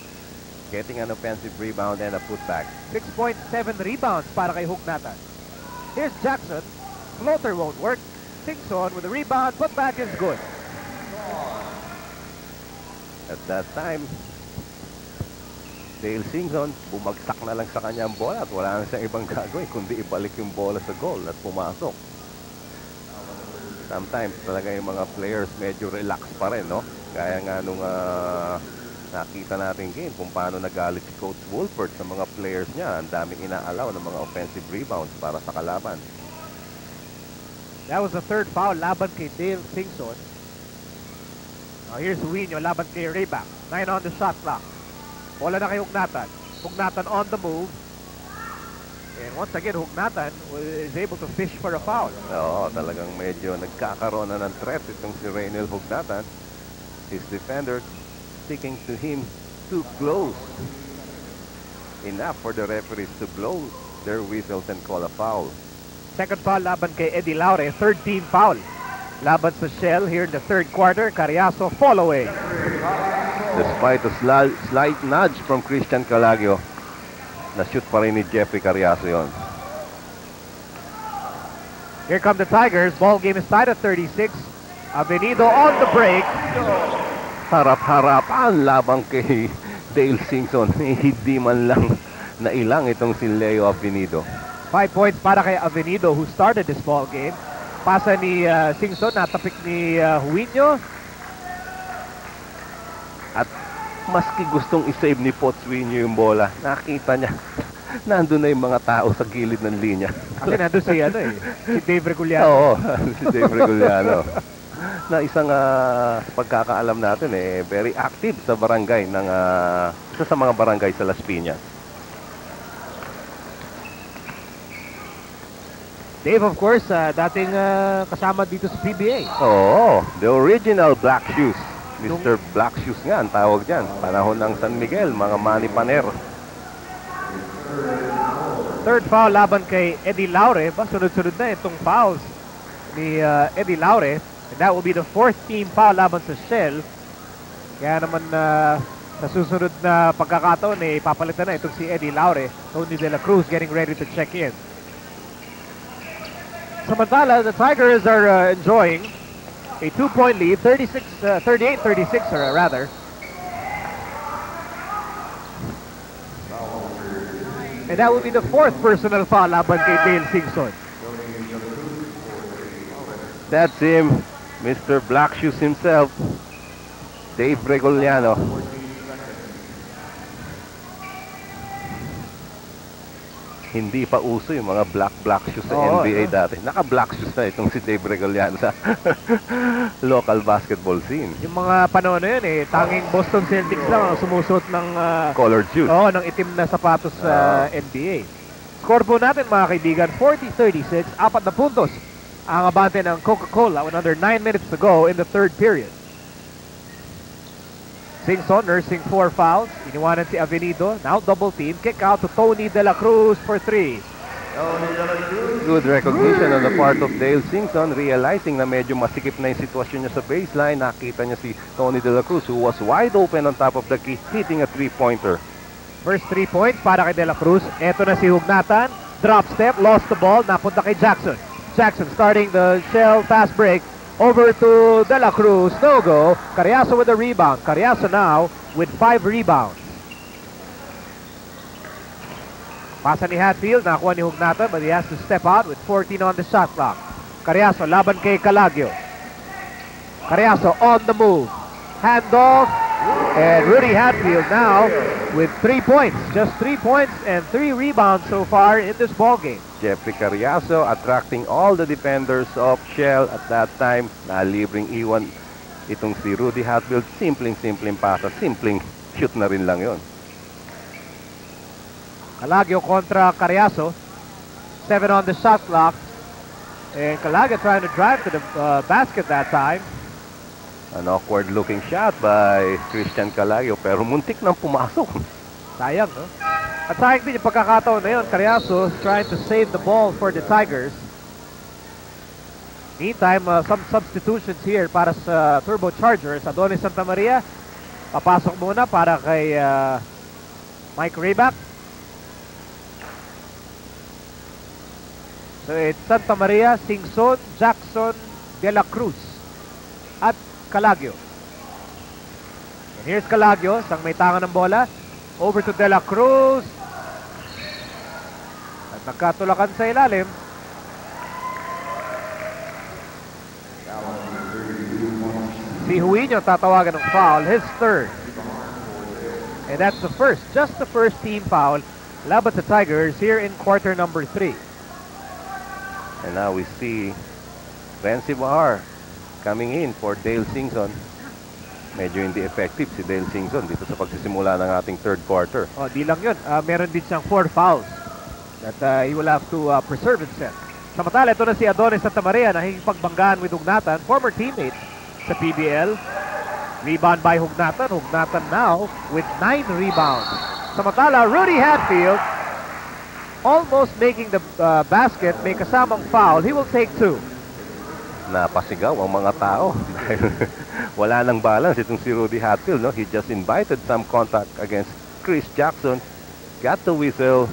getting an offensive rebound and a putback. 6.7 rebounds para kay Hugnatan. Here's Jackson. Floater won't work. Singson with a rebound. Putback is good. At that time, Dale Singson, bumagsak na lang sa kanyang bola at wala na siyang ibang gagawin kundi ibalik yung bola sa goal at pumasok. Sometimes talaga yung mga players medyo relax pa rin, no? Kaya nga nung nakita natin game kung paano nagalit si Coach Wolford sa mga players niya. Ang daming inaalaw ng mga offensive rebounds para sa kalaban. That was the third foul laban kay Dale Singson. Now here's Huinio laban kay Rayback. 9 on the shot clock. Bola na kay Hugnatan. Hugnatan on the move. And once again, Hugnatan is able to fish for a foul. Oo, talagang medyo nagkakaroon na ng threat itong si Raynel Hugnatan. His defender sticking to him too close. Enough for the referees to blow their whistles and call a foul. Second foul laban kay Eddie Laure. Third team foul laban sa Shell here in the third quarter. Carriazo fall away. Despite a slight nudge from Christian Calagio, na-shoot pa rin ni Jeffrey Carriazo yon. Here come the Tigers. Ball game is tied at 36. Avenido on the break. Harap-harapan labang kay Dale Singson. Hindi man lang nailang itong si Leo Avenido. 5 points para kay Avenido who started this ball game. Pasa ni Singson, natapik ni Huinio. At maski gustong isave ni Potswinyo yung bola, nakita niya nandun na yung mga tao sa gilid ng linya. Kasi nandun si, si Dave Reguliano. Oo, si Dave Reguliano. Na isang pagkakaalam natin, very active sa barangay ng isa sa mga barangay sa Las Piñas. Dave, of course, dating kasama dito sa PBA. Oo, the original Black Shoes. Mr. Black Shoes nga ang tawag dyan. Panahon ng San Miguel, mga Manny Paner. Third foul laban kay Eddie Laure. Sunod-sunod na itong fouls ni Eddie Laure. And that will be the fourth team foul laban sa Shell. Kaya naman sa susunod na pagkakataon, papalitan na itong si Eddie Laure. Tony De La Cruz getting ready to check in. Samantala, the Tigers are enjoying a 2-point lead, 38-36 rather. And that will be the fourth personal foul laban kay Dale Singson. That's him, Mr. Black Shoes himself, Dave Reguliano. Hindi pa uso yung mga black shoes sa NBA dati. Naka-black shoes na itong si Dave Reguliano sa local basketball scene. Yung mga panahon na yun, tanging Boston Celtics lang ang sumusot ng colored shoes. Oo, ng itim na sapatos sa NBA. Score po natin mga kaibigan, 40-36, 4 na puntos ang abante ng Coca-Cola with under 9 minutes to go in the third period. Singson nursing 4 fouls. Iniwanan si Avenido. Now double team. Kick out to Tony De La Cruz for 3. Good recognition on the part of Dale Singson, realizing na medyo masikip na yung sitwasyon niya sa baseline. Nakita niya si Tony De La Cruz, who was wide open on top of the key, hitting a 3-pointer. First 3 points para kay De La Cruz. Eto na si Hugnatan. Drop step, lost the ball. Napunta kay Jackson. Jackson starting the shell fast break. Over to De La Cruz. No go. Carriazo with a rebound. Carriazo now with 5 rebounds. Pasa ni Hatfield, nakuha ni Hugnatan, but he has to step out with 14 on the shot clock. Carriazo, laban kay Calagio. Carriazo on the move. Handoff, and Rudy Hatfield now with 3 points. Just 3 points and 3 rebounds so far in this ball game. Jeffrey Carriazo attracting all the defenders of Shell at that time. Nalibring iwan itong si Rudy Hatfield. Simpleng pasa, simpleng shoot na rin lang yon. Calagio kontra Carriazo. 7 on the shot clock. And Calagio trying to drive to the basket that time. An awkward looking shot by Christian Calagio, pero muntik nang pumasok. Sayang, no? At sayang din yung pagkakataon na yun. Carriazo trying to save the ball for the Tigers. Meantime, some substitutions here para sa Turbochargers. Adonis Santa Maria, papasok muna para kay Mike Rayback. So it's Santa Maria, Singson, Jackson, De La Cruz, at Calagio. And here's Calagio, sang may tangan ng bola. Over to De La Cruz. At nagkatulakan sa ilalim. Si Huino tatawagan ng foul, his third. And that's the first, just the first team foul laban sa Tigers here in quarter number 3. And now we see Renzi Bahar coming in for Dale Singson. Medyo hindi effective si Dale Singson dito sa pagsisimula ng ating third quarter. Oh, di lang yun. Meron din siyang 4 fouls that he will have to preserve himself. Samantala, ito na si Adonis Santa Maria na hikipagbanggaan with Hugnatan, former teammate sa PBL. Rebound by Hugnatan. Hugnatan now with 9 rebounds. Samantala, Rudy Hatfield almost making the basket, may kasamang foul. He will take 2. Napasigaw ang mga tao dahil wala nang balance itong si Rudy Hatfield, no? He just invited some contact against Chris Jackson, got the whistle,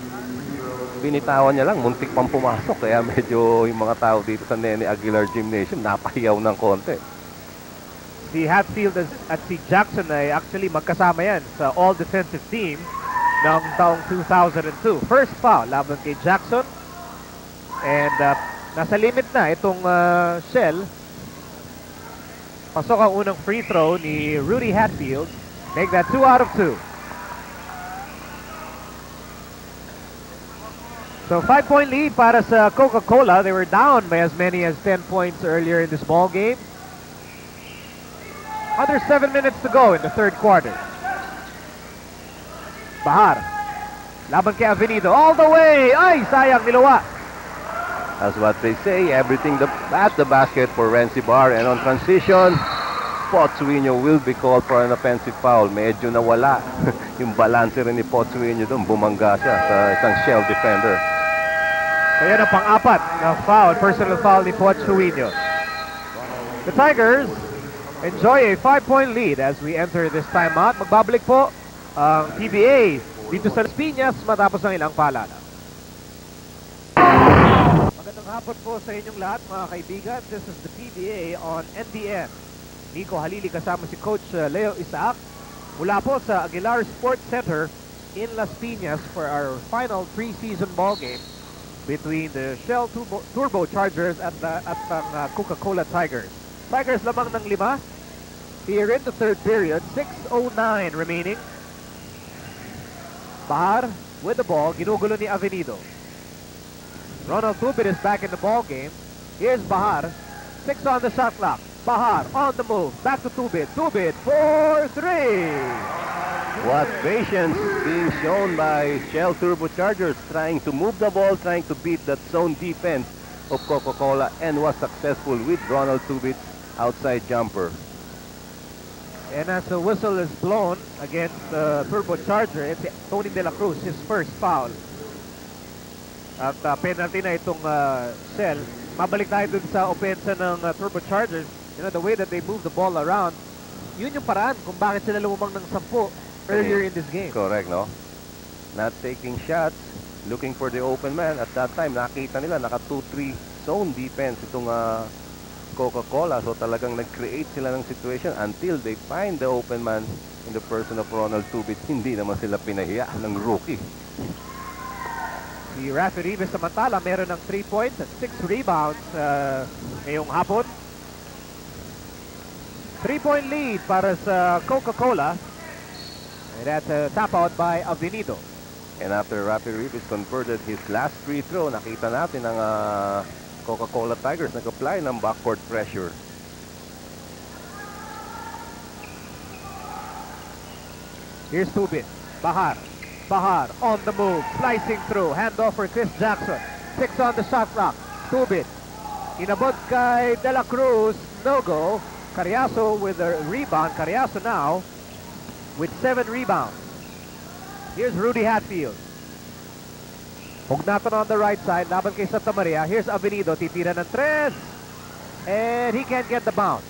binitawan niya lang, muntik pang pumasok, kaya medyo yung mga tao dito sa Nene Aguilar Gymnasium napahiyaw ng konti. Si Hatfield at si Jackson ay actually magkasama yan sa all-defensive team ng taong 2002. First foul laban kay Jackson. And nasa limit na itong Shell. Pasok ang unang free throw ni Rudy Hatfield. Make that 2 out of 2. So 5-point lead para sa Coca-Cola. They were down by as many as 10 points earlier in this ball game. Under 7 minutes to go in the third quarter. Bahar. Laban kay Avenido. All the way! Ay, sayang niluwa. As what they say, everything at the basket for Renzi Bahar. And on transition, Potsuino will be called for an offensive foul. Medyo nawala yung balance rin ni Potsuino doon. Bumangga siya sa isang Shell defender. So yan ang pang-apat na foul, personal foul ni Potsuino. The Tigers enjoy a 5-point lead as we enter this timeout. Magbabalik po ang PBA dito sa Las Piñas matapos ng ilang paalala. Magandang hapon po sa inyong lahat mga kaibigan. This is the PBA on NDN. Nico Halili kasama si Coach Leo Isaac mula po sa Aguilar Sports Center in Las Piñas for our final preseason ball game between the Shell Turbochargers at ang Coca-Cola Tigers. Tigers lamang ng 5 here in the third period. 6:09 remaining. Bahar with the ball. Ginugulo ni Avenido. Ronald Tubit is back in the ball game. Here's Bahar. 6 on the shot clock. Bahar on the move. Back to Tubit. Tubit for 3. What patience being shown by Shell Turbochargers, trying to move the ball, trying to beat that zone defense of Coca-Cola, and was successful with Ronald Tubit's outside jumper. And as the whistle is blown against Turbocharger, it's Tony De La Cruz, his first foul. At penalty na itong Shell. Mabalik tayo dun sa opensa ng Turbochargers. You know, the way that they move the ball around, yun yung paraan kung bakit sila lumamang ng 10 earlier in this game. Correct, no? Not taking shots, looking for the open man. At that time, nakita nila, naka 2-3 zone defense itong Coca-Cola. So talagang nag-create sila ng situation until they find the open man in the person of Ronald Tubit. Hindi naman sila pinahiya ng rookie. Si Rafi Rivas samantala meron ng 3 points at 6 rebounds ngayong hapon. 3-point lead para sa Coca-Cola. And that's a tap out by Avenido. And after Rafi Rivas converted his last free throw, nakita natin ang Coca-Cola Tigers nag-apply ng backcourt pressure. Here's Tubit. Bahar on the move, slicing through. Handoff for Chris Jackson. 6 on the shot clock. Tubit. Inabot kay De La Cruz. No go. Carriazo with a rebound. Carriazo now with 7 rebounds. Here's Rudy Hatfield. Hugnatan on the right side. Laban kay Santa Maria. Here's Avenido. Titira ng 3. And he can't get the bounce.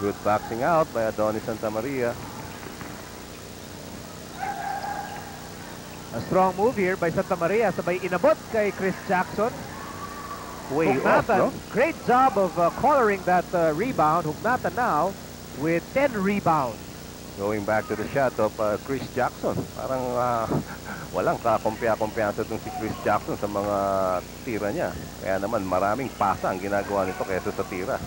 Good boxing out by Adonis Santa Maria. A strong move here by Santa Maria. Sabay inabot kay Chris Jackson. Way off, no? Great job of collaring that rebound. Hugnatan now with 10 rebounds. Going back to the shot of Chris Jackson. Parang walang kakumpya-kumpiyansa itong si Chris Jackson sa mga tira niya. Kaya naman maraming pasa ang ginagawa nito kaysa sa tira.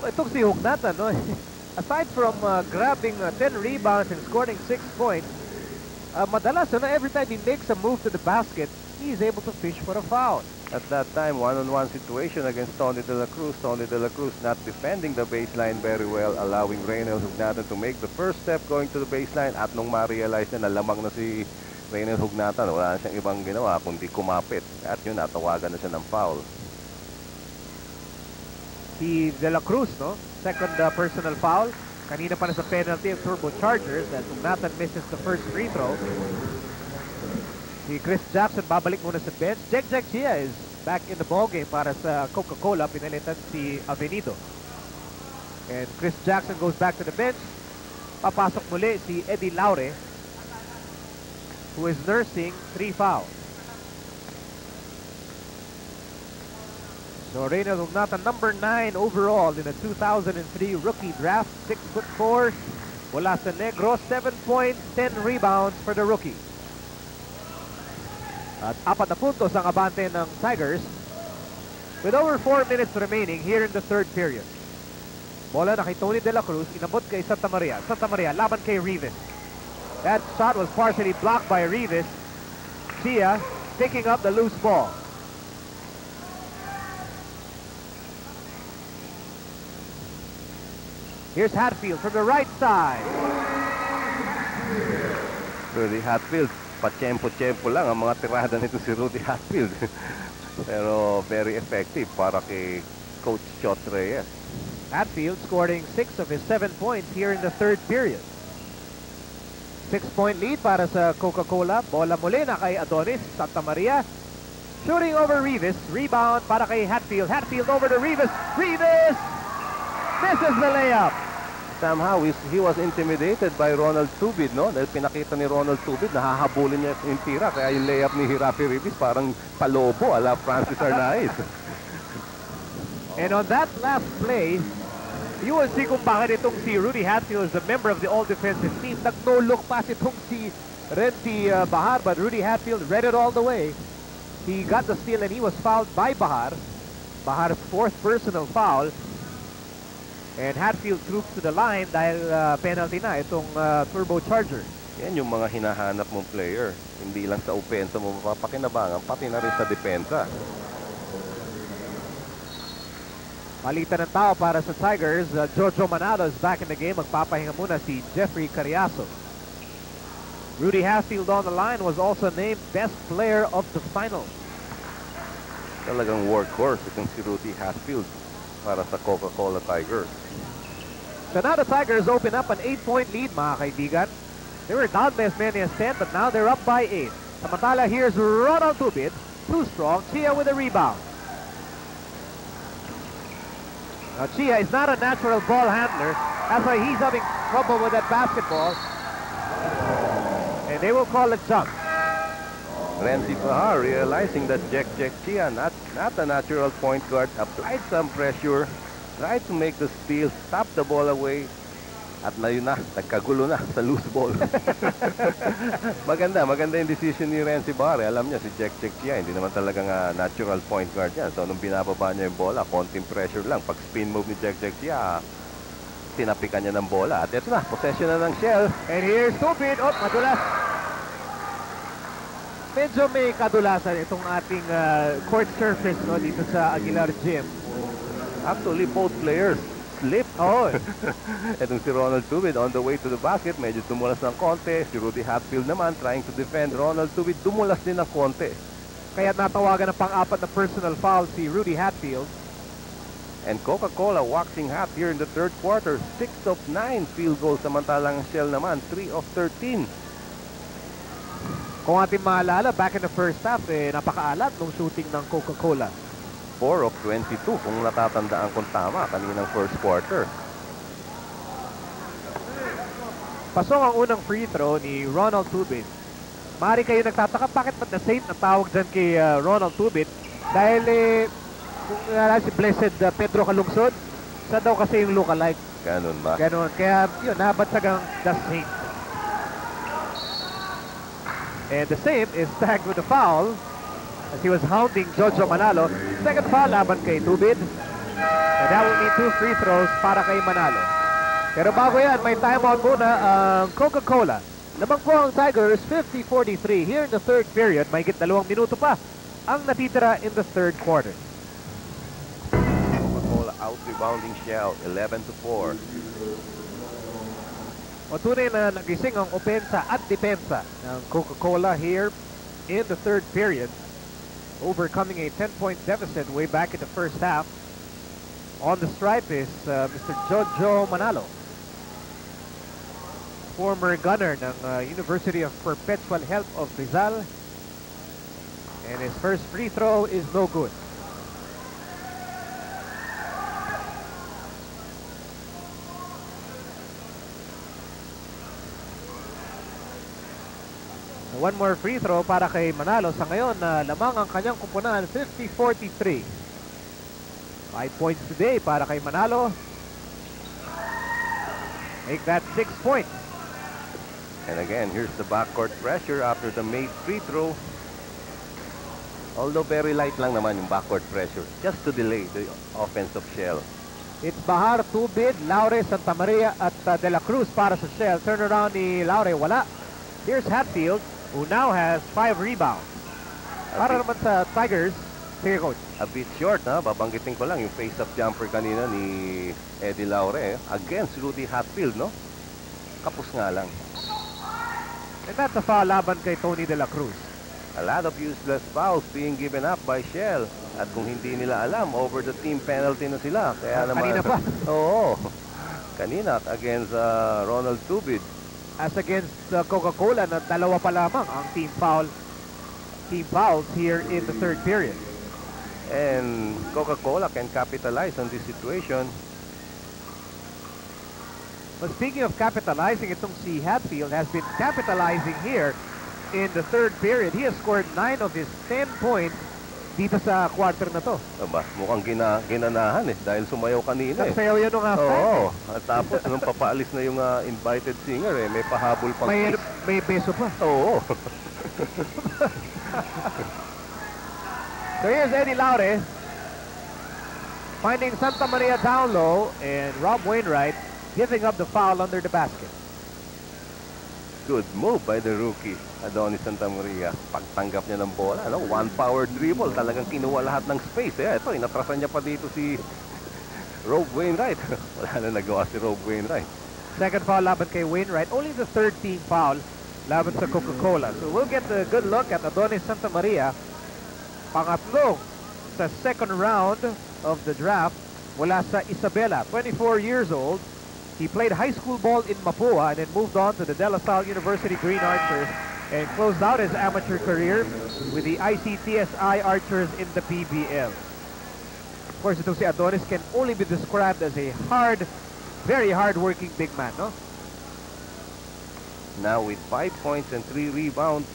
Itong si Hugnatan, no? Aside from grabbing 10 rebounds and scoring 6 points, madalas, every time he makes a move to the basket, he's able to fish for a foul. At that time, one-on-one situation against Tony De La Cruz. Tony De La Cruz not defending the baseline very well, allowing Reynel Hugnatan to make the first step going to the baseline. At nung ma-realize na lamang na si Reynel Hugnatan, wala na siyang ibang ginawa kundi kumapit. At yun, natawagan na siya ng foul. Si De La Cruz, no? Second personal foul. Kanina pa na sa penalty of Turbochargers that Hugnatan misses the first free throw. Si Chris Jackson babalik muna sa bench. Jack Chia is back in the ballgame para sa Coca-Cola. Pinalitan si Avenido. And Chris Jackson goes back to the bench. Papasok muli si Eddie Laure, who is nursing 3 fouls. So Reynel Hugnatan, number 9 overall in the 2003 rookie draft. 6'4", mula sa Negros, 7 points, 10 rebounds for the rookie. At 4 na puntos ang abante ng Tigers with over 4 minutes remaining here in the third period. Bola na kay Tony De La Cruz, inabot kay Santa Maria. Santa Maria, laban kay Rivas. That shot was partially blocked by Rivas. Chia picking up the loose ball. Here's Hatfield from the right side. Rudy Hatfield, pa-tiyempo-tiyempo lang ang mga tirada nito si Rudy Hatfield. Pero very effective para kay Coach Chot Reyes. Hatfield scoring 6 of his 7 points here in the third period. 6-point lead para sa Coca-Cola. Bola muli na kay Adonis Santa Maria. Shooting over Rivas. Rebound para kay Hatfield. Hatfield over to Rivas. Rivas misses the layup. Somehow, he was intimidated by Ronald Tubid, no? Dahil pinakita ni Ronald Tubid, nahahabulin niya yung tira. Kaya yung layup ni Rafi Rivas parang palobo ala Francis Arnaiz. And on that last play, you will see kung bakit itong si Rudy Hatfield is a member of the all-defensive team. Nag-no-look pass itong si Renzi Bahar, but Rudy Hatfield read it all the way. He got the steal and he was fouled by Bahar. Bahar's 4th personal foul. And Hatfield troops to the line dahil penalty na itong Turbocharger. Yan yung mga hinahanap mong player. Hindi lang sa opensa mo mapapakinabangan, pati na rin sa depensa. Palitan ng tao para sa Tigers. Jojo Manalo is back in the game. Magpapahinga muna si Jeffrey Carriazo. Rudy Hatfield on the line was also named best player of the finals. Talagang workhorse itong si Rudy Hatfield. para sa Coca-Cola Tigers. So now the Tigers open up an 8-point lead, mga kaibigan. They were down by as many as 10, but now they're up by 8. Samantala, here's Ronald Tubid. Too strong. Chia with a rebound. Now, Chia is not a natural ball handler. That's why he's having trouble with that basketball. And they will call a jump. Renzi Pahar realizing that Jack Chia, not a natural point guard, applied some pressure, tried to make the steal, stop the ball away, at na yun na, nagkagulo na sa loose ball. maganda yung decision ni Renzi Pahar. Alam niya si Jack Chia, hindi naman talagang natural point guard yan. So nung binababa niya yung bola, konting pressure lang. Pag spin move ni Jack Chia, tinapikan niya ng bola. At ito na, possession na ng Shell. And here's Tubid. Oh, madulas. Medyo may kadulasan itong ating court surface, no, dito sa Aguilar Gym. Actually, both players slipped. Oh. Itong si Ronald Tubid on the way to the basket, medyo tumulas ng konti. Si Rudy Hatfield naman trying to defend Ronald Tubid, tumulas din ng konti. Kaya natawagan ng pang-apat na personal foul si Rudy Hatfield. And Coca-Cola waxing hot here in the third quarter. 6 of 9 field goals, samantalang Shell naman 3 of 13. Kung ating maalala, back in the first half, napakaalat nung shooting ng Coca-Cola. 4 of 22 kung natatandaan kong tama kaninang first quarter. Pasok ang unang free throw ni Ronald Tubid. Maaari kayo nagtataka bakit ba't na safe na tawag dyan kay Ronald Tubid? Dahil kung si Blessed Pedro Calungsod, siya daw kasi yung lookalike. Ganun ba? Ganon. Kaya yun, nabatsagang the safe. And the same is tagged with a foul as he was hounding Jojo Manalo. Second foul laban kay Tubid. And that will mean 2 free throws para kay Manalo. Pero bago yan, may timeout muna ang Coca-Cola. Lamang po ang Tigers, 50-43 here in the third period. May 2 minuto pa ang natitira in the third quarter. Coca-Cola out-rebounding Shell, 11-4. O tunay na nagising ang opensa at depensa ng Coca-Cola here in the third period, overcoming a 10-point deficit way back in the first half. On the stripe is Mr. Jojo Manalo, former gunner ng University of Perpetual Health of Rizal, and his first free throw is no good. One more free throw para kay Manalo. Sa ngayon, lamang ang kanyang kupunan, 50-43. 5 points today para kay Manalo. Make that 6 points. And again, here's the backcourt pressure after the made free throw. Although very light lang naman yung backcourt pressure, just to delay the offense of Shell. It's Bahar, Tubid, Laure, Santa Maria at De La Cruz para sa Shell. Turnaround ni Laure, wala. Here's Hatfield, who now has 5 rebounds. Para naman sa Tigers, sige coach. A bit short, ha? Babanggitin ko lang yung face-up jumper kanina ni Eddie Laure against Rudy Hatfield, no? Kapos nga lang. And that's a foul laban kay Tony De La Cruz. A lot of useless fouls being given up by Shell. At kung hindi nila alam, over the team penalty na sila. Kaya naman, Kanina pa. Oo. Kanina against Ronald Tubid. As against Coca-Cola na dalawa pa lamang ang team fouls here in the third period. And Coca-Cola can capitalize on this situation. But speaking of capitalizing, itong si Hatfield has been capitalizing here in the third period. He has scored 9 of his 10 points dito sa quarter na to. Aba, mukhang ginanahan dahil sumayaw kanina Nagsayaw yan nung halftime. Oo. At tapos nung papaalis na yung invited singer may pahabol pang kiss. May beso pa. Oo. So here's Eddie Laure finding Santa Maria down low and Rob Wainwright giving up the foul under the basket. Good move by the rookie, Adonis Santa Maria. Pagtanggap niya ng bola, one power dribble, talagang kinuha lahat ng space. Ito, inatrasan niya pa dito si Rob Wainwright. Wala na nagawa si Rob Wainwright. Second foul laban kay Wainwright. Only the third team foul laban sa Coca-Cola. So we'll get a good look at Adonis Santa Maria. Pangatlo sa second round of the draft mula sa Isabela, 24 years old. He played high school ball in Mapua and then moved on to the De La Salle University Green Archers and closed out his amateur career with the ICTSI Archers in the PBL. Of course, itong si Adonis can only be described as a very hard-working big man, no? Now with 5 points and 3 rebounds.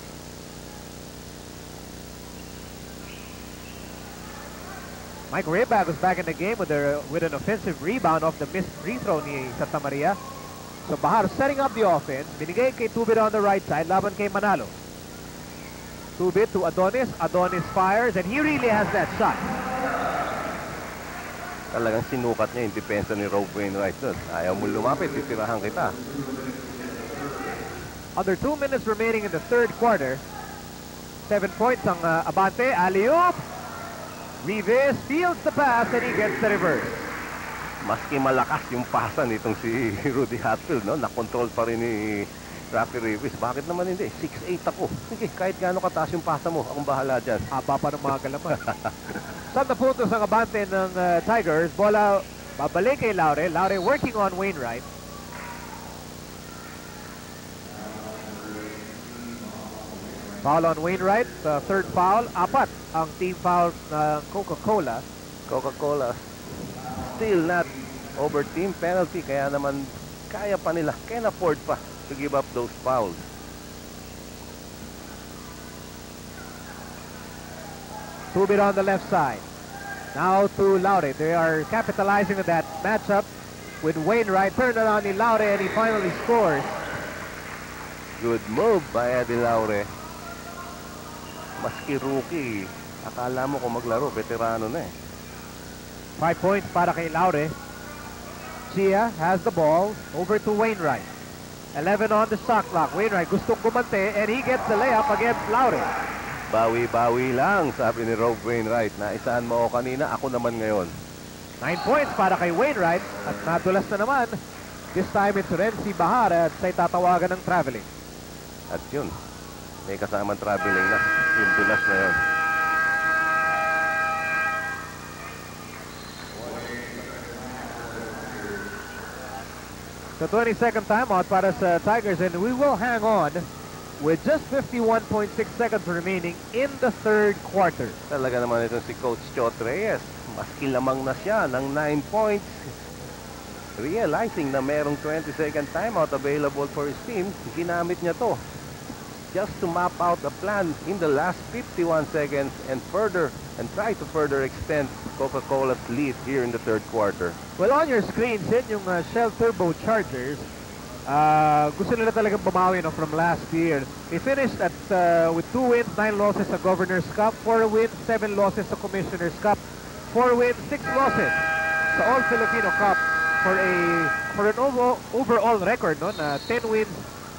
Mike Raybag was back in the game with an offensive rebound off the missed free throw ni Santa Maria. So Bahar setting up the offense. Binigay kay Tubit on the right side. Laban kay Manalo. Tubit to Adonis. Adonis fires and he really has that shot. Talagang sinukat niya yung depensa ni Rob Wainwright doon. Ayaw mo lumapit, titirahan kita. Under 2 minutes remaining in the third quarter. 7 points ang Abante. Alley-oop. Rivas fields the pass and he gets the reverse. Maski malakas yung pasa nitong si Rudy Hatfield, no? Nakontrol pa rin ni Rafi Rivas. Bakit naman hindi? 6'8 ako. Sige, kahit gaano kataas yung pasa mo, akong bahala dyan. Haba pa ng mga galaman. 7 puntos ang Abante ng Tigers. Bola babalik kay Laure. Laure working on Wainwright. Foul on Wainwright, third foul, 4 ang team foul ng Coca-Cola. Coca-Cola still not over team penalty, kaya naman kaya pa nila, can afford pa to give up those fouls. Tubit on the left side. Now to Laure. They are capitalizing on that matchup with Wainwright. Turned it on ni Laure and he finally scores. Good move by Eddie Laure. Maski rookie, akala mo kung maglaro, veterano na eh. 5 points para kay Laure. Chia has the ball over to Wainwright. 11 on the shot clock. Wainwright gustong gumante and he gets the layup against Laure. Bawi-bawi lang, sabi ni Rob Wainwright. Naisaan mo ako kanina, ako naman ngayon. 9 points para kay Wainwright at nadulas na naman. This time it's Renzi Bahar at siya'y tatawagan ng traveling. At yun, may kasamang traveling na. Yung dulas na yun. The 22nd timeout para sa Tigers, and we will hang on with just 51.6 seconds remaining in the third quarter. Talaga naman itong si Coach Chot Reyes. Maski lamang na siya ng 9 points. Realizing na merong 20-second timeout available for his team, ginamit niya to just to map out a plan in the last 51 seconds and try to further extend Coca-Cola's lead here in the third quarter. Well, on your screen, Sid, yung Shell Turbo Chargers, gusto nila talagang bumawi from last year. They finished at with 2 wins, 9 losses sa Governor's Cup, 4 wins, 7 losses sa Commissioner's Cup, 4 wins, 6 losses sa All-Filipino Cup for an overall record na 10 wins,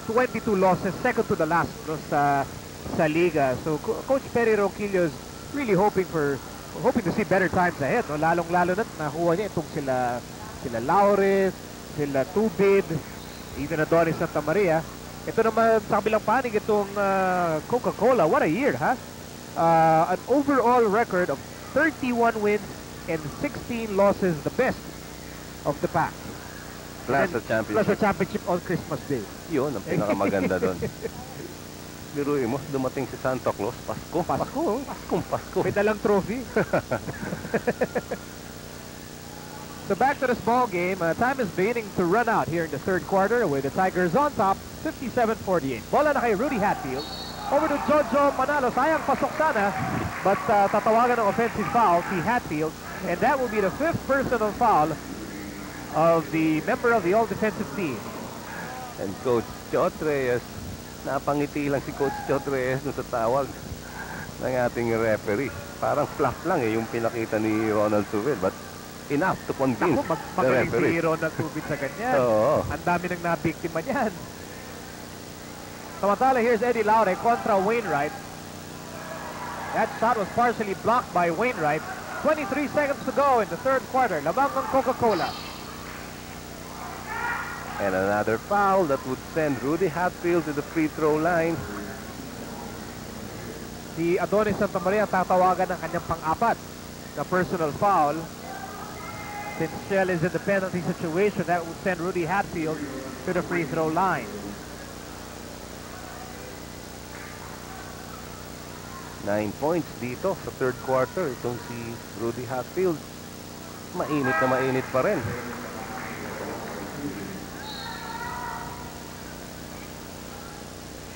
22 losses, second to the last sa liga. So Coach Perry Ronquillo is really hoping to see better times ahead, no? Lalong-lalo na nakuha niya itong sila Laure, sila Tubid, even Adonis Santa Maria. Ito naman sa kabilang panig itong Coca-Cola. What a year, ha? An overall record of 31 wins and 16 losses, the best of the pack. Plus a championship. Plus a championship on Christmas Day. Yun, ang pinakamaganda doon. Biruin mo, dumating si Santa Claus, Pasko. Pasko. May dalang trophy. So back to this ball game. Time is beginning to run out here in the third quarter with the Tigers on top, 57-48. Bola na kay Rudy Hatfield. Over to Jojo Manalo. Sayang pasok sana. But tatawagan ng offensive foul si Hatfield. And that will be the 5th personal foul of the member of the all-defensive team. And Coach Chot Reyes, napangiti lang si Coach Chot Reyes sa tawag ng ating referee. Parang fluff lang yung pinakita ni Ronald Tubit, but enough to convince the referee. Si Ronald Tubit sa ganyan. Oo. Ang dami nang nabiktima niyan. Samantala, here's Eddie Laure kontra Wainwright. That shot was partially blocked by Wainwright. 23 seconds to go in the third quarter. Labang ng Coca-Cola. And another foul that would send Rudy Hatfield to the free throw line. Si Adonis Santa Maria tatawagan ng kanyang pang-apat na personal foul. Since Shell is in the penalty situation, that would send Rudy Hatfield to the free throw line. 9 points dito sa third quarter. Itong si Rudy Hatfield. Mainit na mainit pa rin.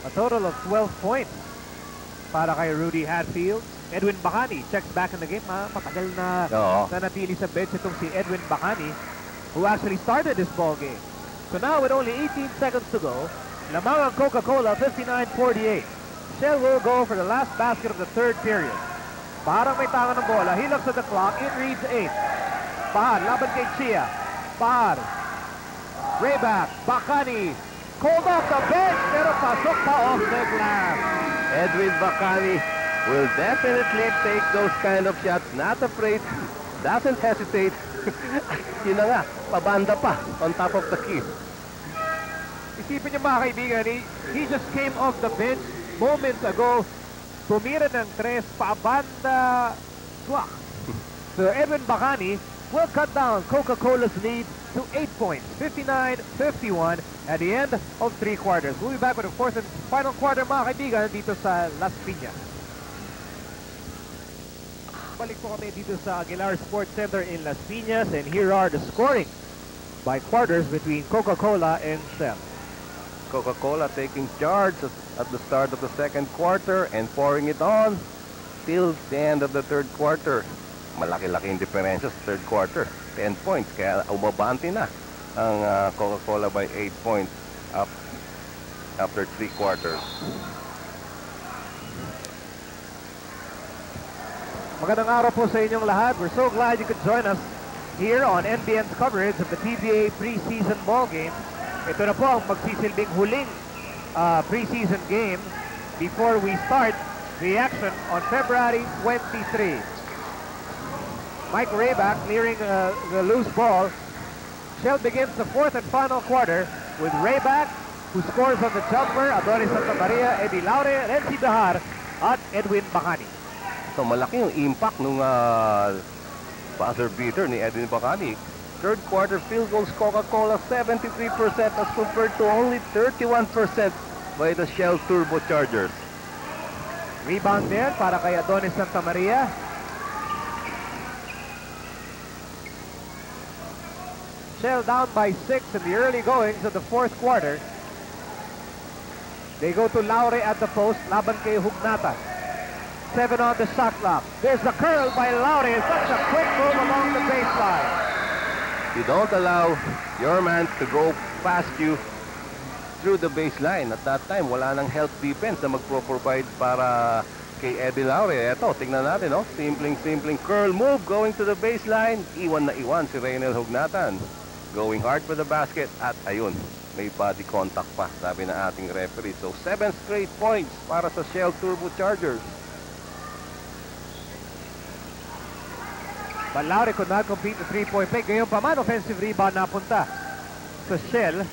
A total of 12 points para kay Rudy Hatfield. Edwin Bacani checks back in the game. Matagal na nanatili sa bench itong si Edwin Bacani, who actually started this ball game. So now with only 18 seconds to go, lamang ang Coca-Cola 59-48. Shell will go for the last basket of the third period. Parang may tangan ng bola. He looks at the clock. It reads 8. Bahar, laban kay Chia. Bahar. Rayback. Bacani. Called off the bench, pero pasok pa off the glass. Edwin Bacani will definitely take those kind of shots. Not afraid. Doesn't hesitate. Yun na nga, pabanda pa on top of the key. Isipin niyo mga kaibigan, he just came off the bench moments ago. Tumira ng 3, pabanda. Swak. So Edwin Bacani will cut down Coca-Cola's lead to 8 points, 59-51 at the end of 3 quarters. We'll be back with the fourth and final quarter mga kaibigan dito sa Las Piñas. Balik po kami dito sa Aguilar Sports Center in Las Piñas, and here are the scoring by quarters between Coca-Cola and Shell. Coca-Cola taking charge at the start of the second quarter and pouring it on till the end of the third quarter. Malaki-laking diferensya sa third quarter. 10 points, kaya umabante na ang Coca-Cola by 8 points up after 3 quarters. Magandang araw po sa inyong lahat. We're so glad you could join us here on NBN's coverage of the PBA preseason ball game. Ito na po ang magsisilbing huling preseason game before we start the action on February 23. Mike Rayback clearing the loose ball. Shell begins the fourth and final quarter with Rayback, who scores on the jumper, Adonis Santa Maria, Eddie Laure, Renzi Behar, at Edwin Bacani. So malaki yung impact nung buzzer beater ni Edwin Bacani. Third quarter field goals Coca-Cola 73% as compared to only 31% by the Shell Turbochargers. Rebound there para kay Adonis Santa Maria. Shell down by 6 in the early goings of the fourth quarter. They go to Laure at the post, laban kay Hugnata. 7 on the shot clock. There's the curl by Laure. Such a quick move along the baseline. You don't allow your man to go past you through the baseline. At that time, wala nang help defense na magpro-provide para kay Eddie Laure. Eto, tingnan natin, no? Simpleng curl move going to the baseline. Iwan na iwan si Reynel Hugnatan. Going hard for the basket. At ayun, may body contact pa, sabi na ating referee. So, 7 straight points para sa Shell Turbochargers. But Laure could not complete the three-point play. Ngayon pa man, offensive rebound napunta sa Shell.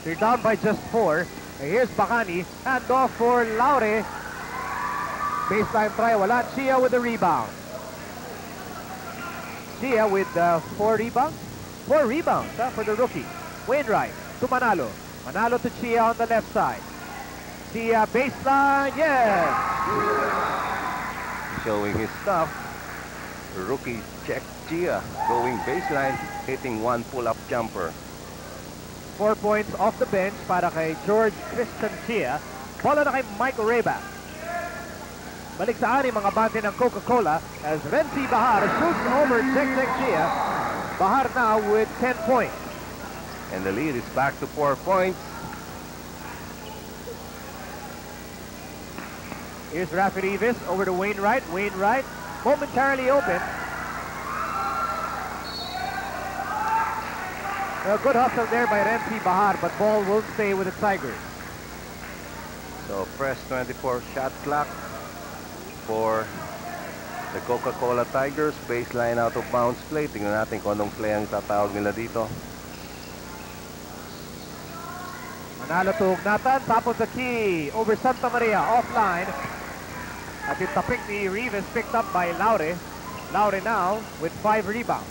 They're down by just 4. And here's Bacani. Hand off for Laure. Baseline try, wala. Chia with the rebound. Chia with 4 rebounds. 4 rebounds for the rookie. Wainwright to Manalo. Manalo to Chia on the left side. Chia baseline, yes! Showing his stuff. Rookie check Chia going baseline, hitting 1 pull-up jumper. 4 points off the bench para kay George Christian Chia. Bola na kay Michael Rayback. Balik sa ani mga bante ng Coca-Cola as Renzi Behar shoots over Check Chia. Behar now with 10 points. And the lead is back to 4 points. Here's Rafi Rivas over to Wainwright. Wainwright momentarily open. A good hustle there by Renzi Behar, but ball will stay with the Tigers. So fresh 24 shot clock for the Coca-Cola Tigers. Baseline out of bounds play. Tingnan natin kung anong play ang tatawag nila dito. Manalo to Hugnatan, top of the key over Santa Maria, offline. At yung tapik ni Rivas picked up by Laure. Laure now with 5 rebounds.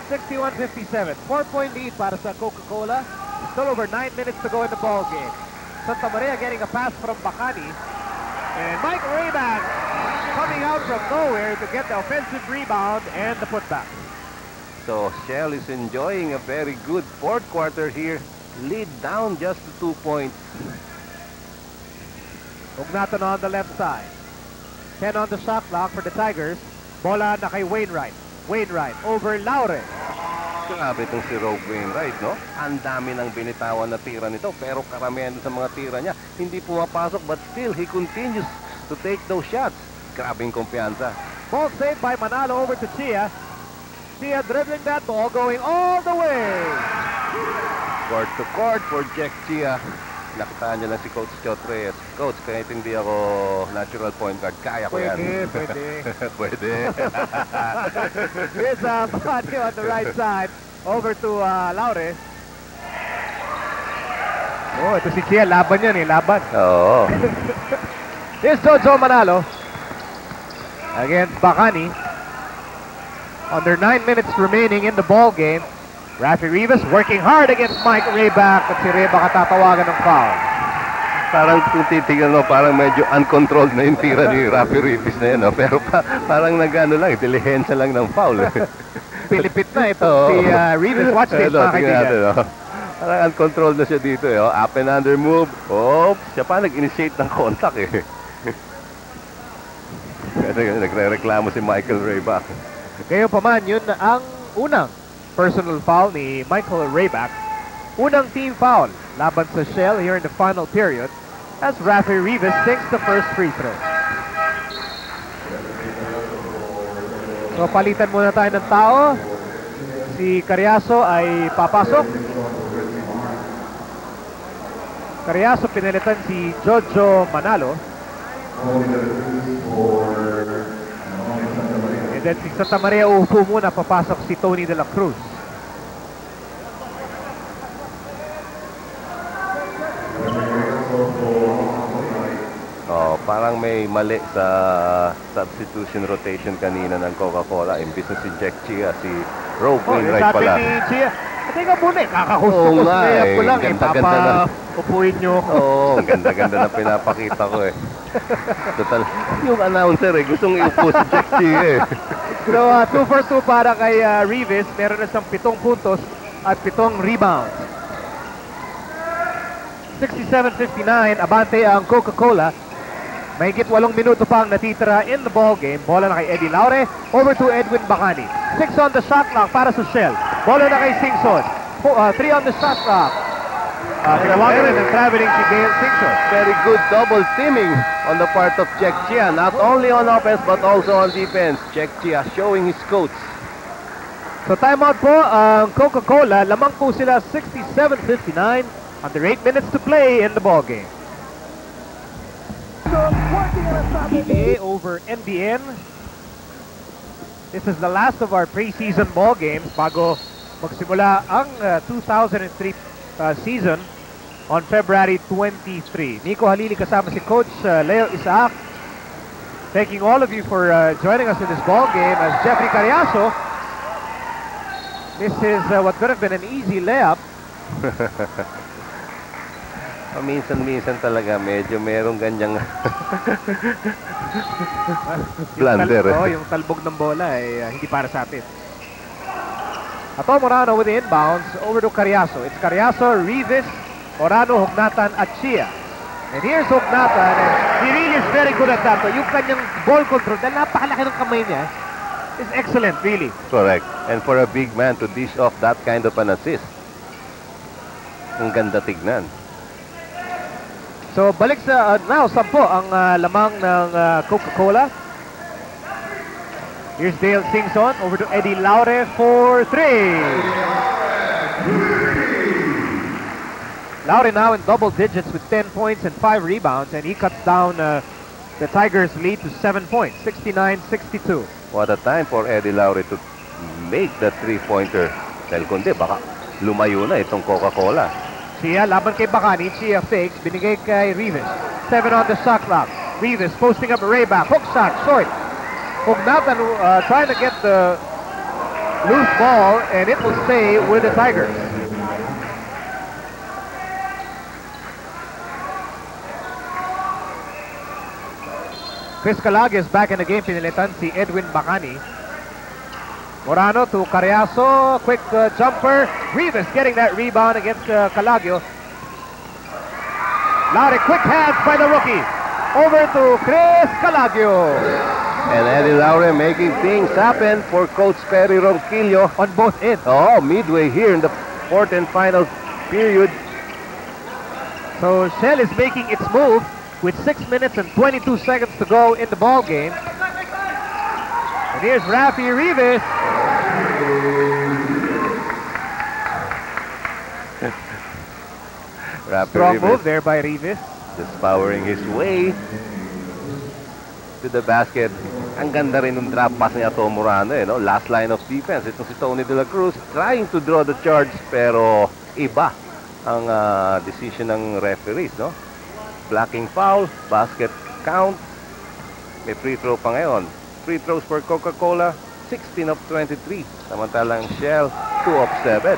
61-57. 4-point lead para sa Coca-Cola. Still over 9 minutes to go in the ball game. Santa Maria getting a pass from Bacani. And Mike Rayback coming out from nowhere to get the offensive rebound and the putback. So Shell is enjoying a very good fourth quarter here. Lead down just to 2 points. Ugnatan on the left side. 10 on the shot clock for the Tigers. Bola na kay Wainwright. Wainwright over Laure. Grabe itong si Rogue Wainwright, no? Ang dami ng binitawan na tira nito, pero karamihan sa mga tira niya hindi pumapasok, but still he continues to take those shots. Grabing kumpiyansa. Ball saved by Manalo over to Chia. Chia dribbling that ball, going all the way. Court to court for Jack Chia. Nakitaan niya lang si Coach Chot Reyes. Coach, kahit hindi ako natural point guard, kaya ko yan. Pwede. Pwede. Here's Bacani on the right side. Over to Laure. Oh, ito si Chia. Laban yan eh. Laban. Oo. Here's Jojo Manalo against Bacani. Under 9 minutes remaining in the ball game. Rafi Rivas working hard against Mike Rayback at si Rayback tatawagan ng foul. Parang kung titignan mo, parang medyo uncontrolled na yung tira ni Rafi Rivas na yun. No? Pero parang nagano lang, dilihensa lang ng foul. Pilipit na ito si Rivas. Watch this, mga kaibigan. Parang uncontrolled na siya dito. Oh. Up and under move. Oh, siya pa nag-initiate ng contact eh. Nagre-reklamo si Michael Rayback. Ngayon pa man, yun ang unang personal foul ni Michael Rayback. Unang team foul laban sa Shell here in the final period as Rafi Rivas sinks the first free throw. So palitan muna tayo ng tao. Si Carriazo ay papasok. Carriazo pinalitan si Jojo Manalo. And then si Santa Maria uupo muna, papasok si Tony De La Cruz. Oh, parang may mali sa substitution rotation kanina ng Coca-Cola. Imbis na si Jack Chia, si Rogue Wainwright pala. Sabi ni Chia, teka muna eh, kakakustos Oo nga kaya eh, ko lang eh, ganda-ganda na. upuin nyo ako. Oo, ang ganda-ganda na pinapakita ko eh. Total, yung announcer eh, gustong iupo si Jack Chia eh. So, 2 for 2 para kay Rivas. Meron na siyang 7 puntos at 7 rebounds. 67-59, abante ang Coca-Cola. Mahigit 8 minuto pa ang natitira in the ball game. Bola na kay Eddie Laure. Over to Edwin Bacani. 6 on the shot clock para sa Shell. Bola na kay Singson. 3 on the shot clock. Tinawagan rin ng traveling si Gail Singson. Very good double teaming on the part of Jack Chia. Not only on offense but also on defense. Jack Chia showing his coach. So timeout po ang Coca-Cola. Lamang po sila 67-59. Under 8 minutes to play in the ball game. PBA over NBN. This is the last of our preseason ball games bago magsimula ang 2003 season on February 23. Nico Halili kasama si Coach Leo Isaac. Thanking all of you for joining us in this ball game as Jeffrey Carriazo. This is what could have been an easy layup. Minsan-minsan talaga medyo merong ganyang blunder. Yung talbog ng bola ay hindi para sa atin. Ato Morano with the inbounds over to Carriazo. It's Carriazo, Rivas, Morano, Hugnatan at Chia. And here's Hugnatan, and he really is very good at that. So yung kanyang ball control, dahil napakalaki ng kamay niya, is excellent, really. Correct. And for a big man to dish off that kind of an assist, ang ganda tignan. So balik sa now 10 ang lamang ng Coca-Cola. Here's Dale Singson over to Eddie Laure for 3. Laure now in double digits with 10 points and 5 rebounds, and he cuts down the Tigers lead to 7 points, 69-62. What a time for Eddie Laure to make the three-pointer. Dahil kundi baka lumayo na itong Coca-Cola. Chia laban kay Bacani. Chia fakes, binigay kay Rivas. 7 on the shot clock. Rivas posting up a Rayback. Hook shot, short. Hugnatan trying to get the Loose ball, and it will stay with the Tigers. Chris Calagio is back in the game. Pinilitan si Edwin Bacani. Morano to Carriazo. Quick jumper. Rivas getting that rebound against Calagio. Laure, quick hands by the rookie. Over to Chris Calagio. And Eddie Laure making things happen for Coach Perry Ronquillo. On both ends. Oh, midway here in the fourth and final period. So Shell is making its move with 6 minutes and 22 seconds to go in the ball game. And here's Rafi Rivas. Strong move there by Rivas. Just powering his way to the basket. Ang ganda rin ng drop pass niya to Morano, eh, no? Last line of defense. Itong si Tony De La Cruz trying to draw the charge, pero iba ang decision ng referees, no? Blocking foul, basket count. May free throw pa ngayon. Free throws for Coca-Cola, 16 of 23. Samantalang Shell, 2 of 7.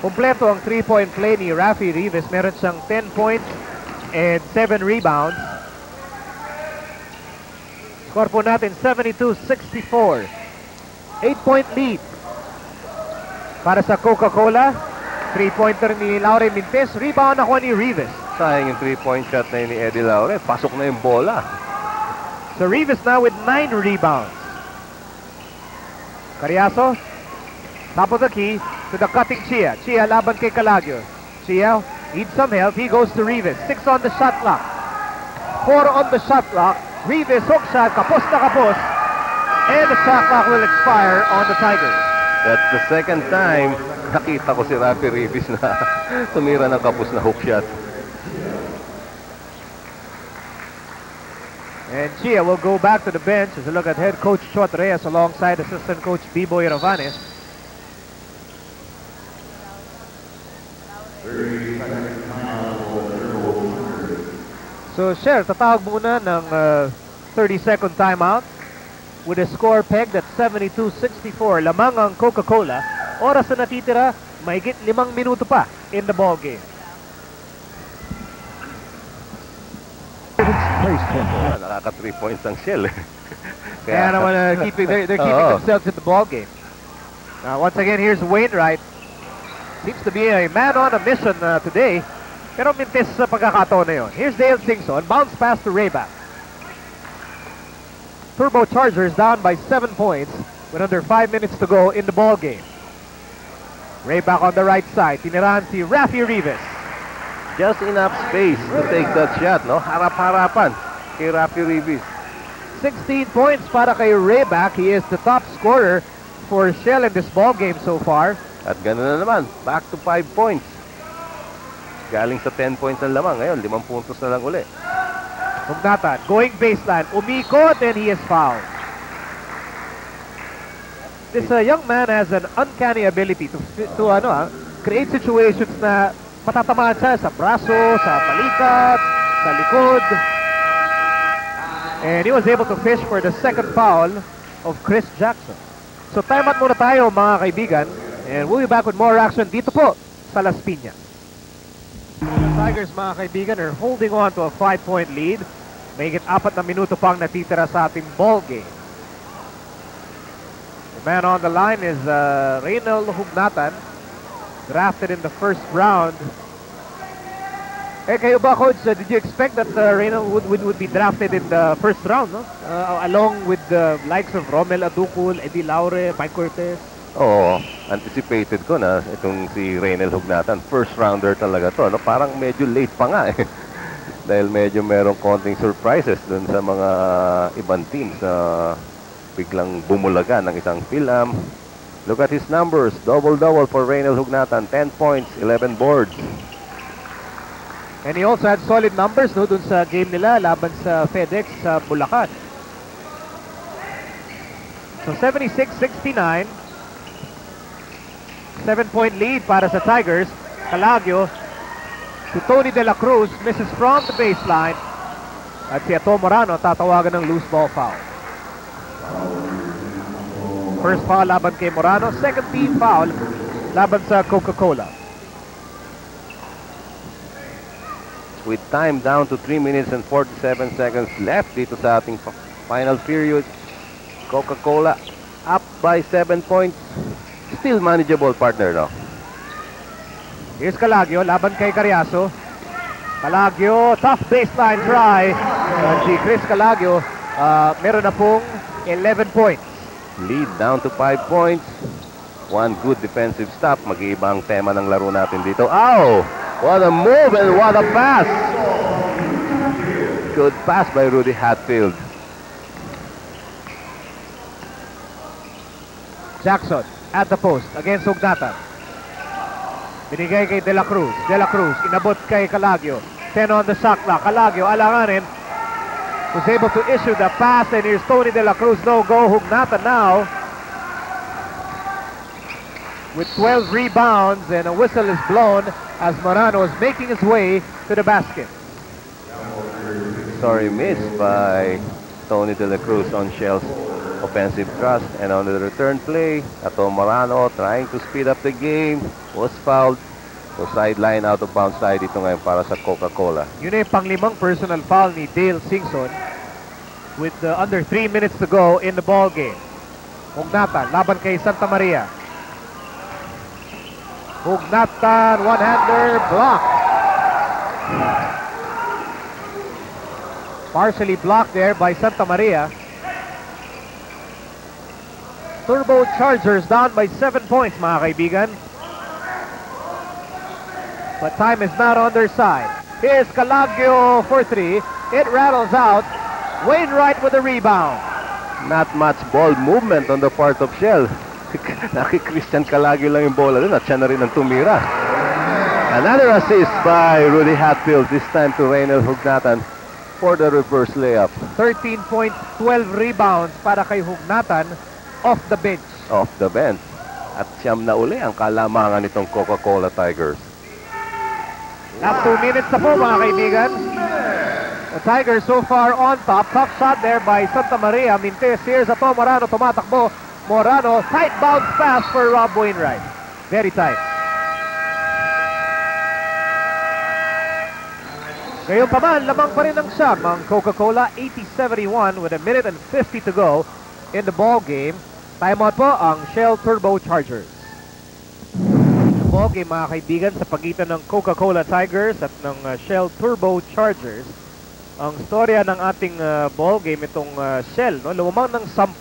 Kompleto ang 3-point play ni Rafi Rivas. Meron siyang 10 points and 7 rebounds. Score po natin 72-64. 8-point lead para sa Coca-Cola. 3-pointer ni Laure Mintes. Rebound ako ni Rivas. Sayang yung 3-point shot na yun ni Eddie Laure. Pasok na yung bola. So Rivas now with 9 rebounds. Carriazo, top of the key to the cutting Chia. Chia laban kay Calagio. Chia needs some help. He goes to Rivas. 6 on the shot clock. 4 on the shot clock. Rivas hook shot. Kapos na kapos. And the shot clock will expire on the Tigers. That's the second time nakita ko si Rafi Rivas na tumira ng kapos na hook shot. And Chia will go back to the bench as a look at head coach Chot Reyes alongside assistant coach B-Boy Ravanes. So Sher, tatawag muna ng 30-second timeout with a score pegged at 72-64. Lamang ang Coca-Cola. Oras na natitira, mahigit 5 minuto pa in the ball game. Nakaka 3 points ang Shell. Kaya naman they're keeping themselves in the ball game. Now once again, here's Wainwright. Seems to be a man on a mission today. Pero mintis sa pagkakataon na yun. Here's Dale Singson. Bounce pass to Rayback. Turbochargers down by 7 points with under 5 minutes to go in the ball game. Rayback on the right side. Tinirahan si Rafi Rivas. Just enough space to take that shot, no? Harap-harapan kay Rafi Rivas. 16 points para kay Rayback. He is the top scorer for Shell in this ball game so far. At gano'n na naman, back to 5 points. Galing sa 10 points ang lamang. Ngayon, 5 puntos na lang uli. Hugnatan, going baseline. Umikot and he is fouled. This young man has an uncanny ability to create situations na matatamaan siya sa braso, sa balikat, sa likod. And he was able to fish for the second foul of Chris Jackson. So timeout muna tayo mga kaibigan. And we'll be back with more action dito po sa Las Piñas. The Tigers mga kaibigan are holding on to a 5-point lead. Mahigit 4 na minuto pang natitira sa ating ball game. The man on the line is Reynel Hugnatan. Drafted in the first round. Eh, kayo ba, Coach? Did you expect that Reynel would be drafted in the first round, no? Along with the likes of Romel Aducul, Eddie Laure, Mike Cortez? Oo, anticipated ko na itong si Reynel Hugnatan. First rounder talaga to, no? Parang medyo late pa nga eh. Dahil medyo merong konting surprises dun sa mga ibang teams na biglang bumulaga ng isang Phil-Am. Look at his numbers. Double-double for Reynel Hugnatan. 10 points, 11 boards. And he also had solid numbers no, dun sa game nila laban sa FedEx sa Bulacan. So 76-69. 7-point lead para sa Tigers. Calagio to Tony De La Cruz. Misses from the baseline. At si Ato Morano tatawagan ng loose ball foul. First foul laban kay Morano, second team foul laban sa Coca-Cola. With time down to 3 minutes and 47 seconds left dito sa ating final period. Coca-Cola up by 7 points. Still manageable, partner, no? Here's Calagio, laban kay Cariaso. Calagio, tough baseline try. Si Chris Calagio, meron na pong 11 points. Lead down to 5 points. One good defensive stop. Mag-iiba ang tema ng laro natin dito. Ow! What a move and what a pass! Good pass by Rudy Hatfield. Jackson at the post against Hugnatan. Binigay kay De La Cruz. De La Cruz, inabot kay Calagio. 10 on the shot clock. Calagio, alanganin. Was able to issue the pass, and here's Tony De La Cruz. No go. Hugnatan now with 12 rebounds, and a whistle is blown as Morano is making his way to the basket. Sorry miss by Tony De La Cruz on Shell's offensive thrust, and on the return play, Ato Morano trying to speed up the game, was fouled. So sideline, out of bounds side ito ngayon para sa Coca-Cola. Yun ay panglimang personal foul ni Dale Singson with under 3 minutes to go in the ball game. Hugnatan, laban kay Santa Maria. Hugnatan, one-hander, block. Partially blocked there by Santa Maria. Turbo Chargers down by 7 points, mga kaibigan. But time is not on their side. Here's Calagio for 3. It rattles out. Wainwright with a rebound. Not much ball movement on the part of Shell. Naki-Christian Calagio lang yung bola dun at siya na rin ang tumira. Another assist by Rudy Hatfield, this time to Reynel Hugnatan for the reverse layup. 13 points, 12 rebounds para kay Hugnatan off the bench. Off the bench. At siyam na uli ang kalamangan nitong Coca-Cola Tigers. Last 2 minutes na po, mga kaibigan. The Tigers so far on top. Tough shot there by Santa Maria. Mintes, here's Ato Morano, tumatakbo. Morano, tight bounce pass for Rob Wainwright. Very tight. Ngayon pa man, lamang pa rin ang siyam ang Coca-Cola, 80-71 with a minute and 50 to go in the ball game. Timeout po ang Shell Turbo Chargers. The ball game, mga kaibigan, sa pagitan ng Coca-Cola Tigers at ng Shell Turbo Chargers. Ang storya ng ating ball game, itong Shell, no? Lumamang ng 10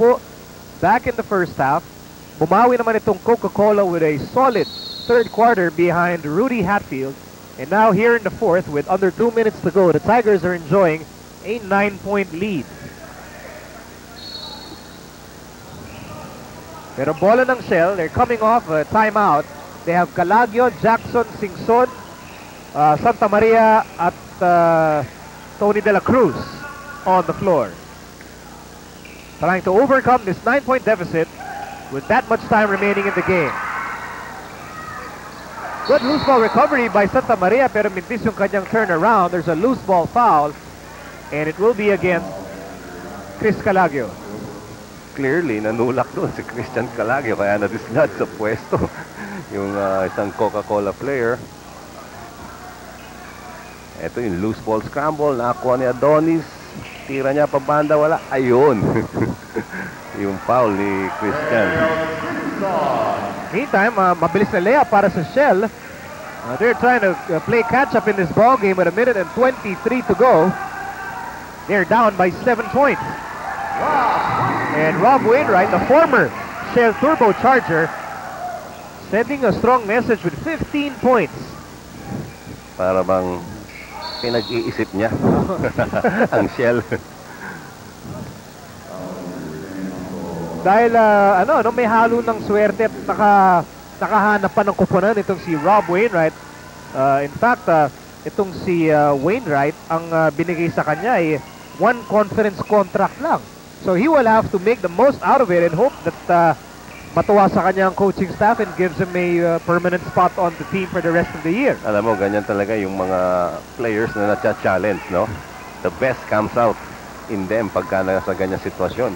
back in the first half. Bumawi naman itong Coca-Cola with a solid third quarter behind Rudy Hatfield. And now here in the fourth, with under 2 minutes to go, the Tigers are enjoying a 9-point lead. Pero bola ng Shell, they're coming off a timeout. They have Calagio, Jackson, Singson, Santa Maria at Tony De La Cruz on the floor. Trying to overcome this 9-point deficit with that much time remaining in the game. Good loose ball recovery by Santa Maria, pero mintis yung kanyang turnaround. There's a loose ball foul, and it will be against Chris Calagio. Clearly, nanulak doon si Christian Calagio, kaya na-dislodge sa pwesto yung isang Coca-Cola player. Ito yung loose ball scramble, nakakuha ni Adonis. Tira niya pa banda, wala. Ayun. Yung foul ni Christian. Meantime, mabilis na layup para sa Shell. They're trying to play catch-up in this ball game with a minute and 23 to go. They're down by 7 points. And Rob Wainwright, the former Shell Turbo Charger, sending a strong message with 15 points. Para bang pinag-iisip niya ang Shell. Dahil may halo ng swerte at nakahanap pa ng kuponan itong si Rob Wainwright. In fact, itong si Wainwright, ang binigay sa kanya ay 1 conference contract lang. So he will have to make the most out of it and hope that matuwa sa kanya ang coaching staff and gives him a permanent spot on the team for the rest of the year. Alam mo, ganyan talaga yung mga players na na-challenge, no? The best comes out in them pagka nasa ganyang sitwasyon.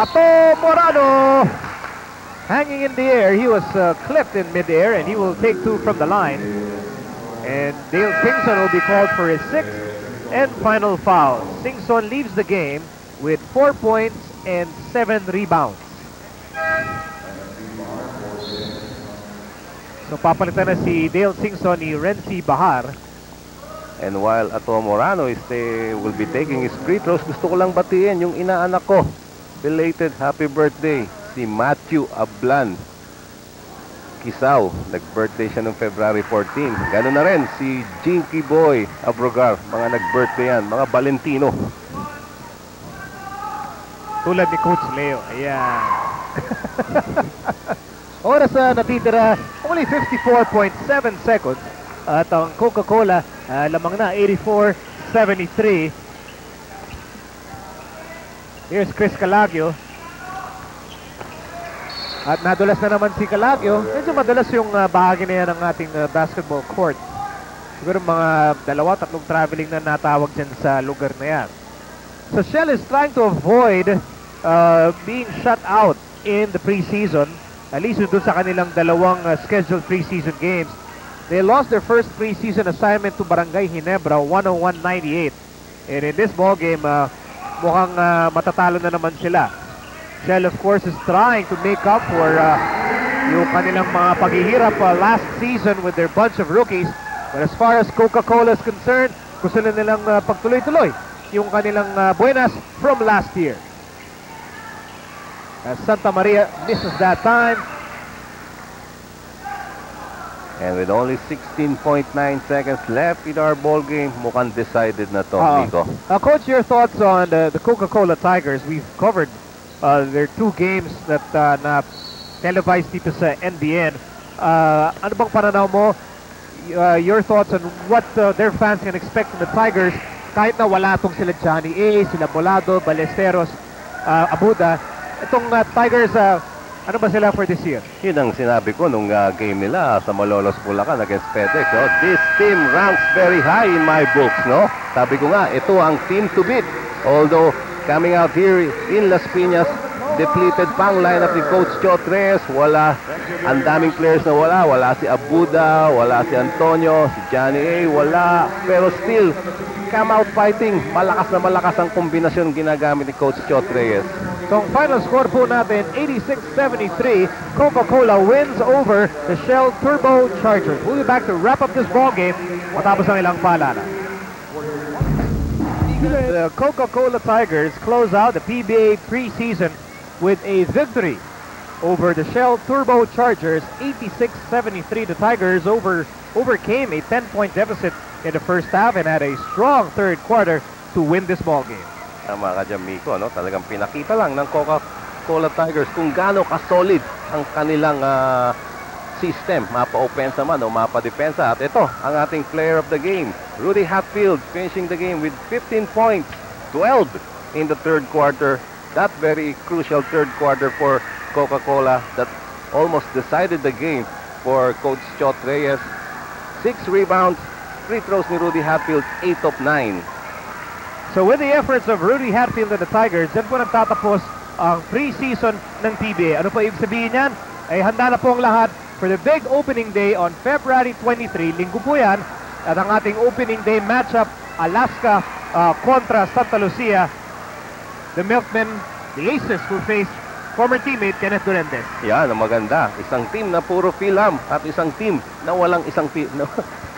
Ato Morano hanging in the air. He was clipped in midair, and he will take 2 from the line. And Dale Singson will be called for his 6th and final foul. Singson leaves the game with 4 points and 7 rebounds. So papalitan na si Dale Singson ni Renzi Bahar. And while Ato Morano will be taking his free throws, gusto ko lang batiin yung inaanak ko. Belated happy birthday, si Matthew Ablan Kisaw. Nag-birthday siya noong February 14. Ganoon na rin si Jinky Boy Abrogar. Mga nag-birthday yan, mga Valentino. Tulad ni Coach Leo. Ayan. Oras na natitira, only 54.7 seconds. At ang Coca-Cola, lamang na 84-73. Here's Chris Calagio. At nadulas na naman si Calagio. Medyo madulas yung bahagi na yan ng ating basketball court. Siguro mga 2-3 traveling na natawag dyan sa lugar na yan. So Shell is trying to avoid being shut out in the preseason. At least doon sa kanilang 2 scheduled preseason games. They lost their first preseason assignment to Barangay Ginebra, 101-98. And in this ball game, mukhang matatalo na naman sila. Shell, of course, is trying to make up for yung kanilang mga paghihirap last season with their bunch of rookies. But as far as Coca-Cola is concerned, gusto na nilang pagtuloy-tuloy yung kanilang buenas from last year. As Santa Maria misses that time. And with only 16.9 seconds left in our ball game, mukhang decided na to, Nico. Coach, your thoughts on the Coca-Cola Tigers? We've covered their 2 games that na televised dito sa NBN. Ano bang pananaw mo? Your thoughts on what their fans can expect from the Tigers kahit na wala tong sila Johnny A, sila Bolado, Ballesteros, Abuda. Itong Tigers, ano ba sila for this year? Yun ang sinabi ko nung game nila sa Malolos, Bulacan against FedEx. No? This team ranks very high in my books. No? Sabi ko nga, ito ang team to beat. Although, coming out here in Las Piñas, depleted pang lineup ni Coach Chot Reyes. Wala, ang daming players na wala. Wala si Abuda, wala si Antonio, si Johnny A, wala. Pero still, come out fighting. Malakas na malakas ang kombinasyon ginagamit ni Coach Chot Reyes. So, ang final score po natin, 86-73. Coca-Cola wins over the Shell Turbo Chargers. We'll be back to wrap up this ball game matapos ang ilang paalala. The Coca-Cola Tigers close out the PBA preseason with a victory over the Shell Turbo Chargers, 86-73. The Tigers overcame a 10-point deficit in the first half and had a strong third quarter to win this ball game. Tama ka dyan, Miko, no? Talagang pinakita lang ng Coca-Cola Tigers kung gaano ka-solid ang kanilang system, mapa-opensa man o mapa-depensa. At ito, ang ating player of the game, Rudy Hatfield, finishing the game with 15 points, 12 in the third quarter. That very crucial third quarter for Coca-Cola that almost decided the game for Coach Chot Reyes. 6 rebounds, free throws ni Rudy Hatfield, 8 of 9. So with the efforts of Rudy Hatfield and the Tigers, dyan po nagtatapos ang preseason ng PBA. Ano po ibig sabihin yan? Ay handa na po ang lahat for the big opening day on February 23. Linggo po yan. At ang ating opening day matchup, Alaska kontra Santa Lucia. The Milkmen, the Aces, will face former teammate Kenneth Durandez. Yan, ang maganda. Isang team na puro Philam at isang team na walang isang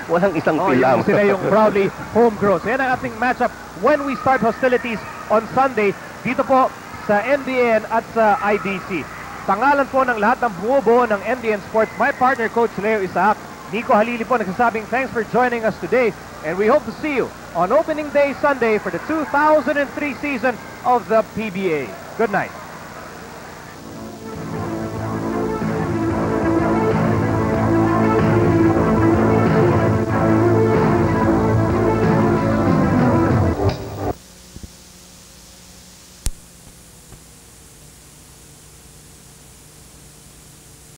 walang isang Philam. Sila yung proudly homegrown. So yan ang ating matchup when we start hostilities on Sunday dito po sa NBN at sa IDC. Sa ngalan po ng lahat ng bumubuo ng NBN Sports, my partner Coach Leo Isaac, Nico Halili po nagsasabing thanks for joining us today, and we hope to see you on opening day Sunday for the 2003 season of the PBA. Good night.